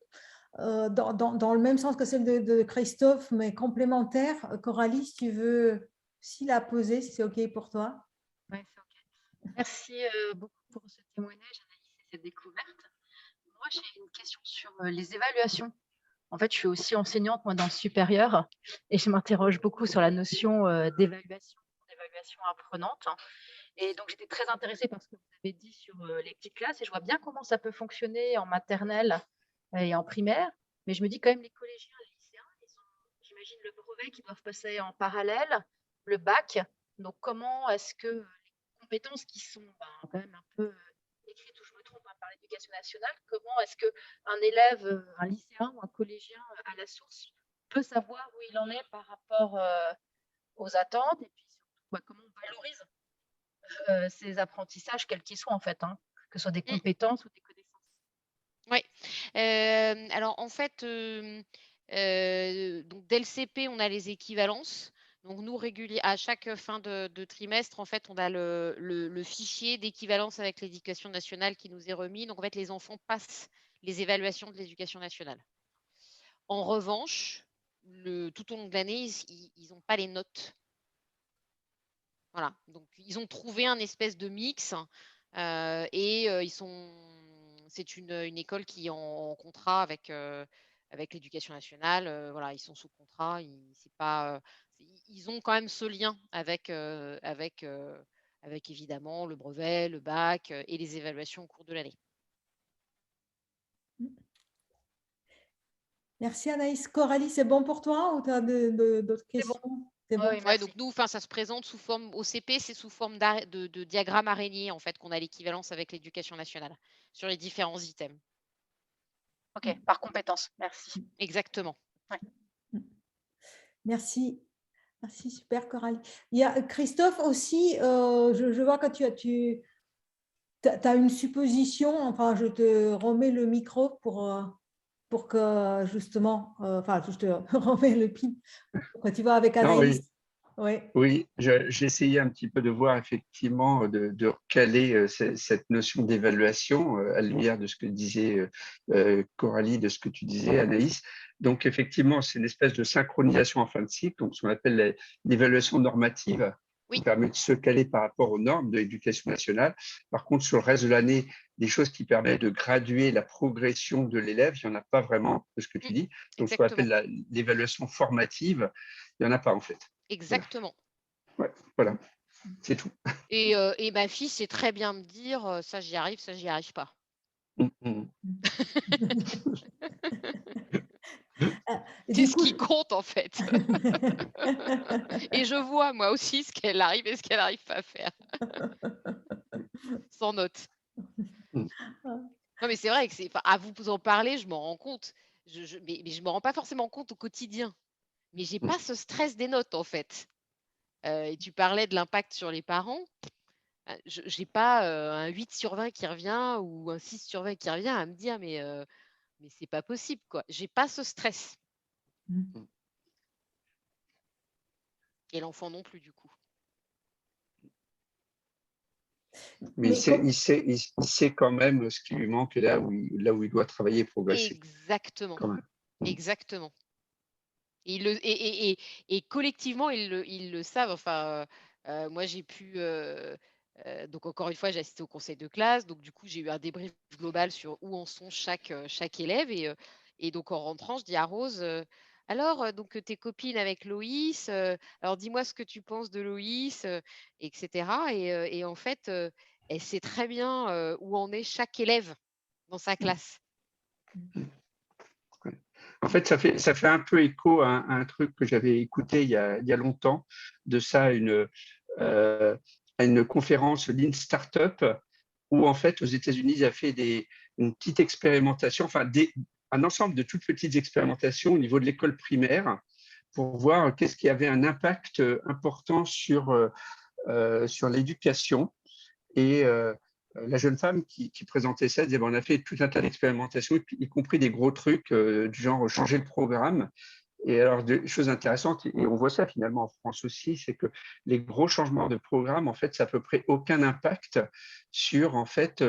dans le même sens que celle de Christophe, mais complémentaire. Coralie, si tu veux aussi la poser, si c'est OK pour toi. Ouais, c'est OK. Merci beaucoup pour ce témoignage, Anaïs, et cette découverte. Moi, j'ai une question sur les évaluations. En fait, je suis aussi enseignante, moi, dans le supérieur, et je m'interroge beaucoup sur la notion d'évaluation apprenante. Et donc, j'étais très intéressée par ce que vous avez dit sur les petites classes, et je vois bien comment ça peut fonctionner en maternelle et en primaire. Mais je me dis quand même, les collégiens, les lycéens, ils ont j'imagine le brevet qui doivent passer en parallèle, le bac. Donc, comment est-ce que les compétences qui sont quand même un peu écrites, ou je me trompe, par l'éducation nationale, comment est-ce qu'un élève, un lycéen ou un collégien à la source peut savoir où il en est par rapport aux attentes, et puis surtout, comment on valorise ces apprentissages, quels qu'ils soient en fait, que ce soit des Mmh. compétences ou des connaissances. Ouais. Alors en fait, donc dès le CP, on a les équivalences. Donc nous à chaque fin de trimestre, en fait, on a le fichier d'équivalence avec l'éducation nationale qui nous est remis. Donc en fait, les enfants passent les évaluations de l'éducation nationale. En revanche, tout au long de l'année, ils n'ont pas les notes. Voilà, donc ils ont trouvé un espèce de mix, et c'est une école qui est en contrat avec l'éducation nationale, voilà, ils sont sous contrat, ils ont quand même ce lien avec évidemment le brevet, le bac, et les évaluations au cours de l'année. Merci Anaïs. Coralie, c'est bon pour toi ou tu as d'autres C'est bon. questions? C'est Oui, bon? oui, Ouais, merci. donc nous, ça se présente sous forme, au CP, c'est sous forme de diagramme araignée, en fait, qu'on a l'équivalence avec l'éducation nationale sur les différents items. Ok, par compétence, merci. Exactement. Merci. Merci, super Coralie. Il y a Christophe aussi, je vois que tu as une supposition, enfin je te remets le micro pour que justement, enfin je te remets le pin, quand tu vas avec Non, oui. Anaïs. Oui. Oui, j'ai essayé un petit peu de voir effectivement, de recaler cette notion d'évaluation à la lumière de ce que disait Coralie, de ce que tu disais Anaïs. Donc effectivement, c'est une espèce de synchronisation en fin de cycle, donc ce qu'on appelle l'évaluation normative, qui Oui. permet de se caler par rapport aux normes de l'éducation nationale. Par contre, sur le reste de l'année, des choses qui permettent de graduer la progression de l'élève, il n'y en a pas vraiment de ce que tu dis. Donc ce qu'on appelle l'évaluation formative, il n'y en a pas en fait. Exactement. Voilà, c'est tout. Et ma fille sait très bien me dire, ça j'y arrive pas. C'est ce qui compte en fait. Et je vois moi aussi ce qu'elle arrive et ce qu'elle n'arrive pas à faire. Sans note. Non mais c'est vrai que à vous en parler, je m'en rends compte. Mais je me rends pas forcément compte au quotidien. Mais j'ai pas ce stress des notes en fait. Et tu parlais de l'impact sur les parents. Je n'ai pas un 8 sur 20 qui revient ou un 6 sur 20 qui revient à me dire mais c'est pas possible quoi. J'ai pas ce stress. Et l'enfant non plus du coup. Mais il sait quand même ce qui lui manque là où il doit travailler et progresser. Exactement. Quand même. Exactement. Et collectivement, ils le savent. Enfin, moi, j'ai pu. Donc, encore une fois, j'ai assisté au conseil de classe. Donc, du coup, j'ai eu un débrief global sur où en sont chaque élève. Et donc, en rentrant, je dis à Rose, alors, donc, tes copines avec Loïs, alors dis-moi ce que tu penses de Loïs, etc. Et en fait, elle sait très bien où en est chaque élève dans sa classe. En fait, ça fait un peu écho à un truc que j'avais écouté il y a longtemps, de ça à une conférence Lean Startup, où en fait aux États-Unis, ils ont fait une petite expérimentation, enfin un ensemble de toutes petites expérimentations au niveau de l'école primaire pour voir qu'est-ce qui avait un impact important sur l'éducation. Et la jeune femme qui présentait ça disait on a fait tout un tas d'expérimentations, y compris des gros trucs du genre changer le programme. Et alors, des choses intéressantes, et on voit ça finalement en France aussi, c'est que les gros changements de programme, en fait, ça n'a à peu près aucun impact sur en fait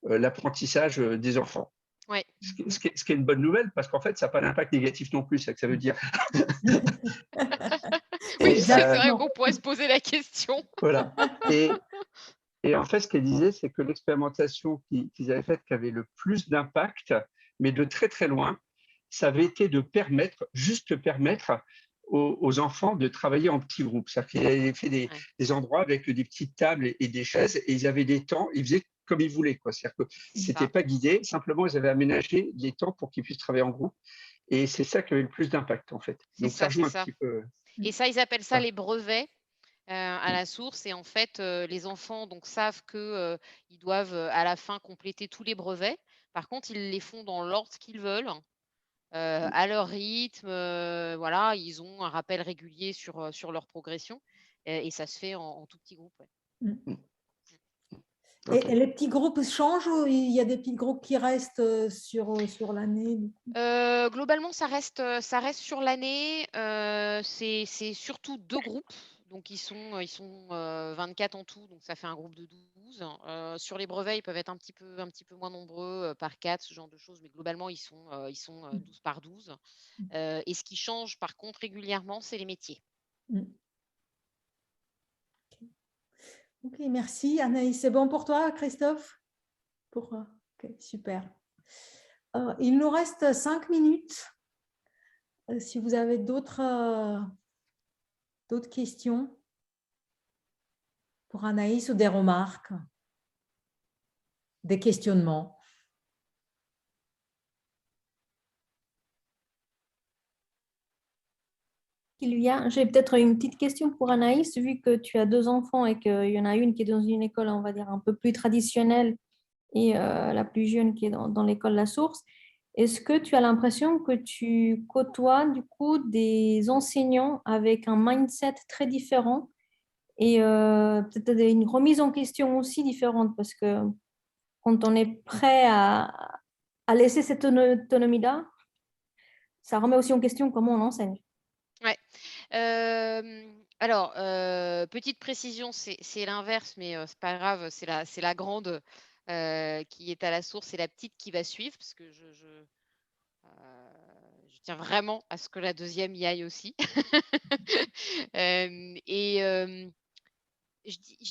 l'apprentissage des enfants. Ouais. Ce qui est une bonne nouvelle, parce qu'en fait, ça n'a pas d'impact négatif non plus, c'est ça que ça veut dire. Oui, c'est vrai qu'on pourrait se poser la question. Voilà. Et en fait, ce qu'elle disait, c'est que l'expérimentation qu'ils avaient faite qui avait le plus d'impact, mais de très très loin, ça avait été de permettre aux enfants de travailler en petits groupes. C'est-à-dire qu'ils avaient fait des endroits avec des petites tables et des chaises, et ils avaient des temps, ils faisaient comme ils voulaient. C'est-à-dire que ce n'était pas guidé, simplement ils avaient aménagé les temps pour qu'ils puissent travailler en groupe. Et c'est ça qui avait le plus d'impact, en fait. C'est Donc, ça ça, c'est rejoint un ça. petit peu Et ça, ils appellent ça ça. les brevets à la source. Et en fait, les enfants donc savent que ils doivent à la fin compléter tous les brevets. Par contre, ils les font dans l'ordre qu'ils veulent, à leur rythme. Voilà, ils ont un rappel régulier sur leur progression et ça se fait en tout petit groupe. Ouais. Ok. Et les petits groupes changent ou il y a des petits groupes qui restent sur l'année du coup? Globalement, ça reste sur l'année. C'est surtout 2 groupes, donc ils sont 24 en tout, donc ça fait un groupe de 12. Sur les brevets, ils peuvent être un petit peu moins nombreux, par 4, ce genre de choses, mais globalement, ils sont 12 par 12. Et ce qui change par contre régulièrement, c'est les métiers. Mm. Ok, merci Anaïs. C'est bon pour toi, Christophe? Ok, super. Il nous reste 5 minutes. Si vous avez d'autres questions pour Anaïs ou des remarques, des questionnements. Sylvia, j'ai peut-être une petite question pour Anaïs, vu que tu as 2 enfants et qu'il y en a une qui est dans une école, on va dire, un peu plus traditionnelle et la plus jeune qui est dans l'école La Source. Est-ce que tu as l'impression que tu côtoies du coup des enseignants avec un mindset très différent et peut-être une remise en question aussi différente? Parce que quand on est prêt à laisser cette autonomie-là, ça remet aussi en question comment on enseigne. Ouais. Alors, petite précision, c'est l'inverse, mais c'est pas grave, c'est la grande qui est à la source et la petite qui va suivre, parce que je tiens vraiment à ce que la deuxième y aille aussi. Je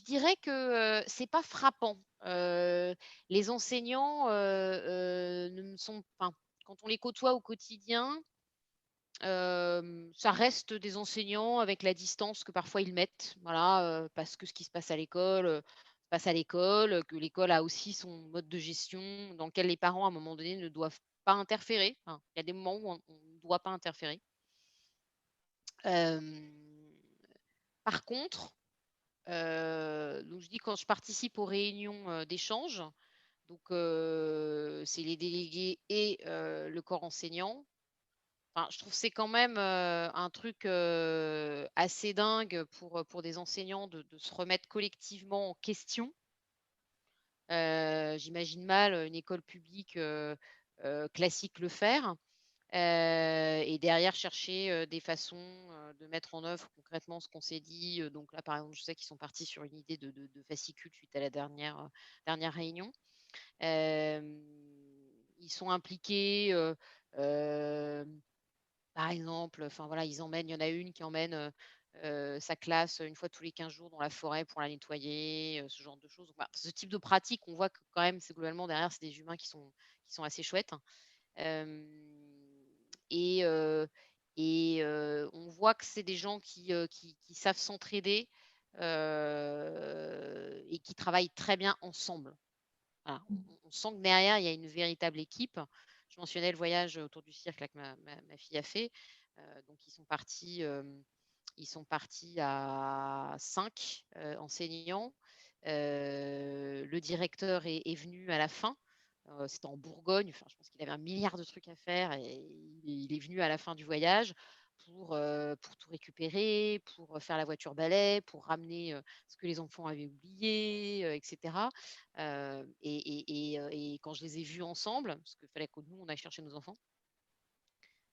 dirais que c'est pas frappant. Les enseignants ne me sont, enfin, quand on les côtoie au quotidien, ça reste des enseignants avec la distance que parfois ils mettent, voilà, parce que ce qui se passe à l'école, passe à l'école, que l'école a aussi son mode de gestion dans lequel les parents, à un moment donné, ne doivent pas interférer. Enfin, il y a des moments où on ne doit pas interférer. Hem, Par contre, donc je dis quand je participe aux réunions, d'échange, donc c'est les délégués et le corps enseignant. Enfin, je trouve que c'est quand même, un truc, assez dingue pour des enseignants de se remettre collectivement en question. J'imagine mal, une école publique, classique le faire, et derrière chercher, des façons, de mettre en œuvre concrètement ce qu'on s'est dit. Donc là, par exemple, je sais qu'ils sont partis sur une idée de fascicule suite à la dernière réunion. Hem, Ils sont impliqués, par exemple, enfin voilà, il y en a une qui emmène, sa classe, une fois tous les 15 jours dans la forêt pour la nettoyer, ce genre de choses. Donc, bah, ce type de pratique, on voit que quand même, c'est globalement derrière, c'est des humains qui sont assez chouettes. Hem et on voit que c'est des gens qui savent s'entraider, et qui travaillent très bien ensemble. Voilà, on sent que derrière, il y a une véritable équipe. Je mentionnais le voyage autour du cirque là, que ma fille a fait. Donc ils sont partis à 5 enseignants. Le directeur est venu à la fin. C'était en Bourgogne. Enfin, je pense qu'il avait 1 milliard de trucs à faire et il est venu à la fin du voyage pour tout récupérer, pour faire la voiture balai, pour ramener ce que les enfants avaient oublié, etc. Et quand je les ai vus ensemble, parce qu'il fallait que nous, on aille chercher nos enfants,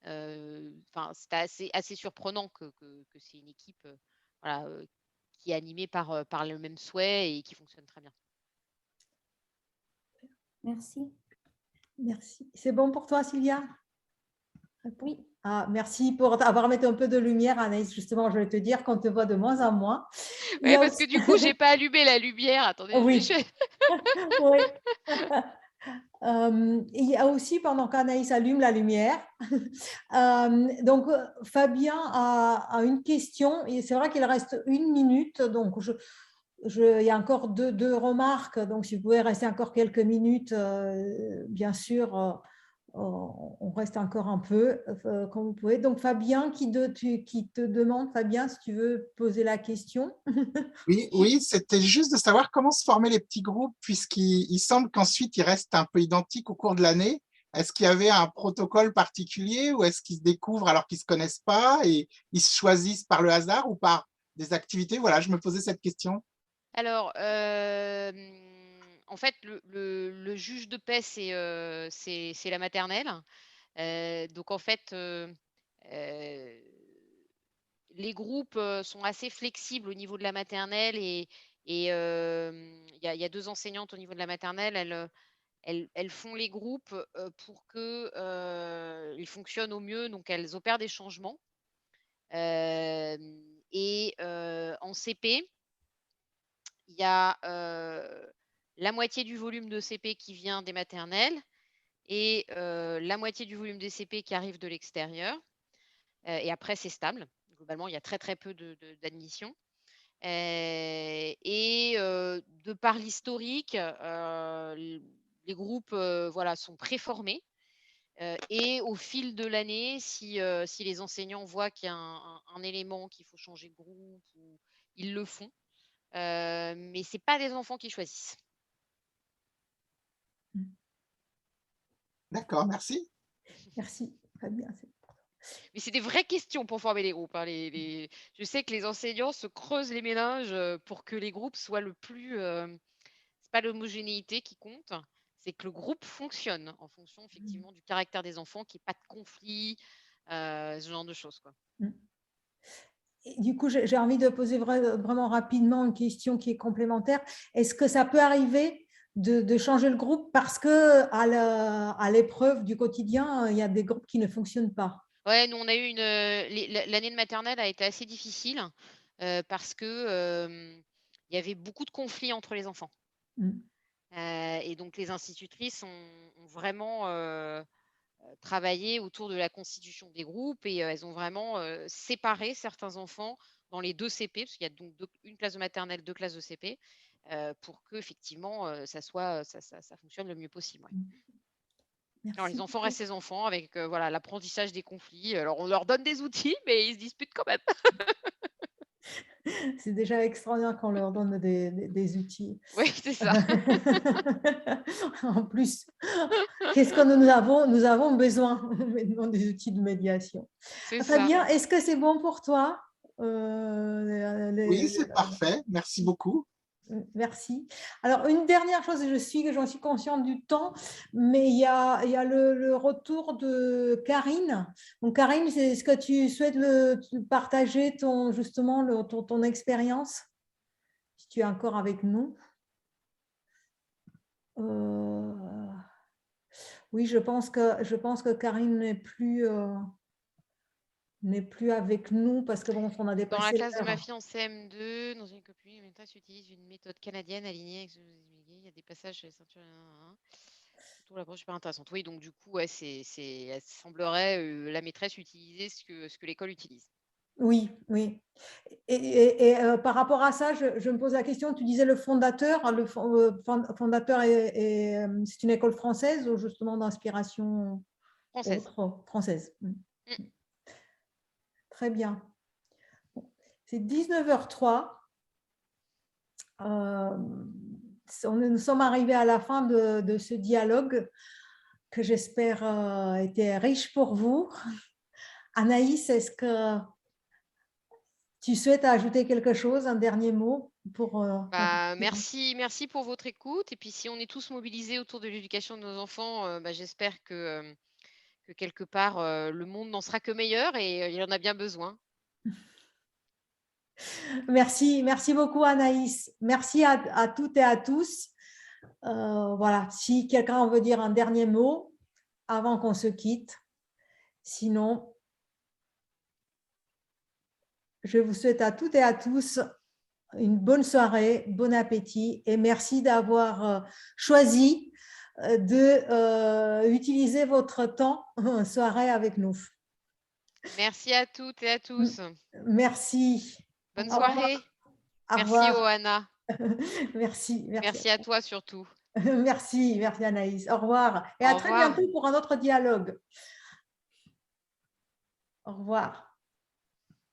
enfin, c'était assez surprenant que c'est une équipe, voilà, qui est animée par le même souhait et qui fonctionne très bien. Merci. Merci. C'est bon pour toi, Sylvia? Oui. Ah, merci pour avoir mis un peu de lumière, Anaïs. Justement, je vais te dire qu'on te voit de moins en moins. Il y Ouais, a parce que aussi- du coup, j'ai pas allumé la lumière. Attendez, Oui. Oui. Il y a aussi, pendant qu'Anaïs allume la lumière, donc Fabien a une question, et c'est vrai qu'il reste 1 minute, donc il y a encore deux remarques, donc si vous pouvez rester encore quelques minutes, bien sûr, on reste encore un peu, quand vous pouvez. Donc, Fabien, qui te demande, Fabien, si tu veux poser la question. Oui, c'était juste de savoir comment se former les petits groupes, puisqu'il semble qu'ensuite ils restent un peu identiques au cours de l'année. Est-ce qu'il y avait un protocole particulier ou est-ce qu'ils se découvrent alors qu'ils ne se connaissent pas et ils se choisissent par le hasard ou par des activités? Voilà, je me posais cette question. Alors, en fait, le juge de paix, c'est la maternelle. Donc, en fait, les groupes sont assez flexibles au niveau de la maternelle et il y a 2 enseignantes au niveau de la maternelle. Elles font les groupes pour qu'ils fonctionnent au mieux. Donc, elles opèrent des changements. En CP, il y a la moitié du volume de CP qui vient des maternelles et la moitié du volume des CP qui arrive de l'extérieur. Et après, c'est stable. Globalement, il y a très, très peu d'admissions. De par l'historique, les groupes voilà, sont préformés. Et au fil de l'année, si les enseignants voient qu'il y a un élément qu'il faut changer de groupe, ils le font. Mais ce n'est pas des enfants qui choisissent. D'accord, merci. Merci, Fabien. Mais c'est des vraies questions pour former les groupes, hein. Je sais que les enseignants se creusent les méninges pour que les groupes soient le plus. C'est pas l'homogénéité qui compte, c'est que le groupe fonctionne en fonction effectivement du caractère des enfants, qu'il n'y ait pas de conflit, ce genre de choses, quoi. Et du coup, j'ai envie de poser vraiment rapidement une question qui est complémentaire. Est-ce que ça peut arriver de changer le groupe parce que à l'épreuve du quotidien, il y a des groupes qui ne fonctionnent pas? Ouais, nous on a eu l'année de maternelle a été assez difficile parce que il y avait beaucoup de conflits entre les enfants. Et donc les institutrices ont vraiment travaillé autour de la constitution des groupes et elles ont vraiment séparé certains enfants dans les 2 CP, parce qu'il y a donc une classe de maternelle, 2 classes de CP, pour que effectivement ça fonctionne le mieux possible. Ouais. Alors, les enfants restent les enfants avec voilà, l'apprentissage des conflits. Alors, on leur donne des outils, mais ils se disputent quand même. C'est déjà extraordinaire qu'on leur donne des outils. Oui, c'est ça. En plus, qu'est-ce que nous avons? Nous avons besoin maintenant des outils de médiation. Fabien, est-ce que c'est bon pour toi? Oui, c'est parfait. Merci beaucoup. Merci. Alors, une dernière chose, j'en suis consciente du temps, mais il y a le retour de Karine. Donc, Karine, est-ce que tu souhaites partager ton expérience, si tu es encore avec nous? Oui, je pense que Karine n'est plus avec nous parce que bon, on a dépassé. Dans la classe de ma l'heure. fille en CM2, dans une copie, Métas utilise une méthode canadienne alignée avec ce que je vous ai expliqué. Il y a des passages sur les ceintures. Pour l'approche super intéressante. Oui, donc du coup, elle semblerait la maîtresse utiliser ce que l'école utilise. Oui, oui. Et par rapport à ça, je me pose la question, tu disais le fondateur, fondateur c'est une école française ou justement d'inspiration française. Très bien. C'est 19h03. Nous sommes arrivés à la fin de ce dialogue que j'espère était riche pour vous. Anaïs, est-ce que tu souhaites ajouter quelque chose, un dernier mot pour merci pour votre écoute. Et puis, si on est tous mobilisés autour de l'éducation de nos enfants, j'espère que quelque part, le monde n'en sera que meilleur et il en a bien besoin. Merci beaucoup Anaïs. Merci à toutes et à tous. Voilà, si quelqu'un veut dire un dernier mot avant qu'on se quitte. Sinon, je vous souhaite à toutes et à tous une bonne soirée, bon appétit et merci d'avoir choisi d'utiliser votre temps en soirée avec nous. Merci à toutes et à tous. Merci. Bonne soirée. Merci Oana. Merci. Merci à toi surtout. Merci Anaïs. Au revoir. Et à Au très revoir. bientôt pour un autre dialogue. Au revoir.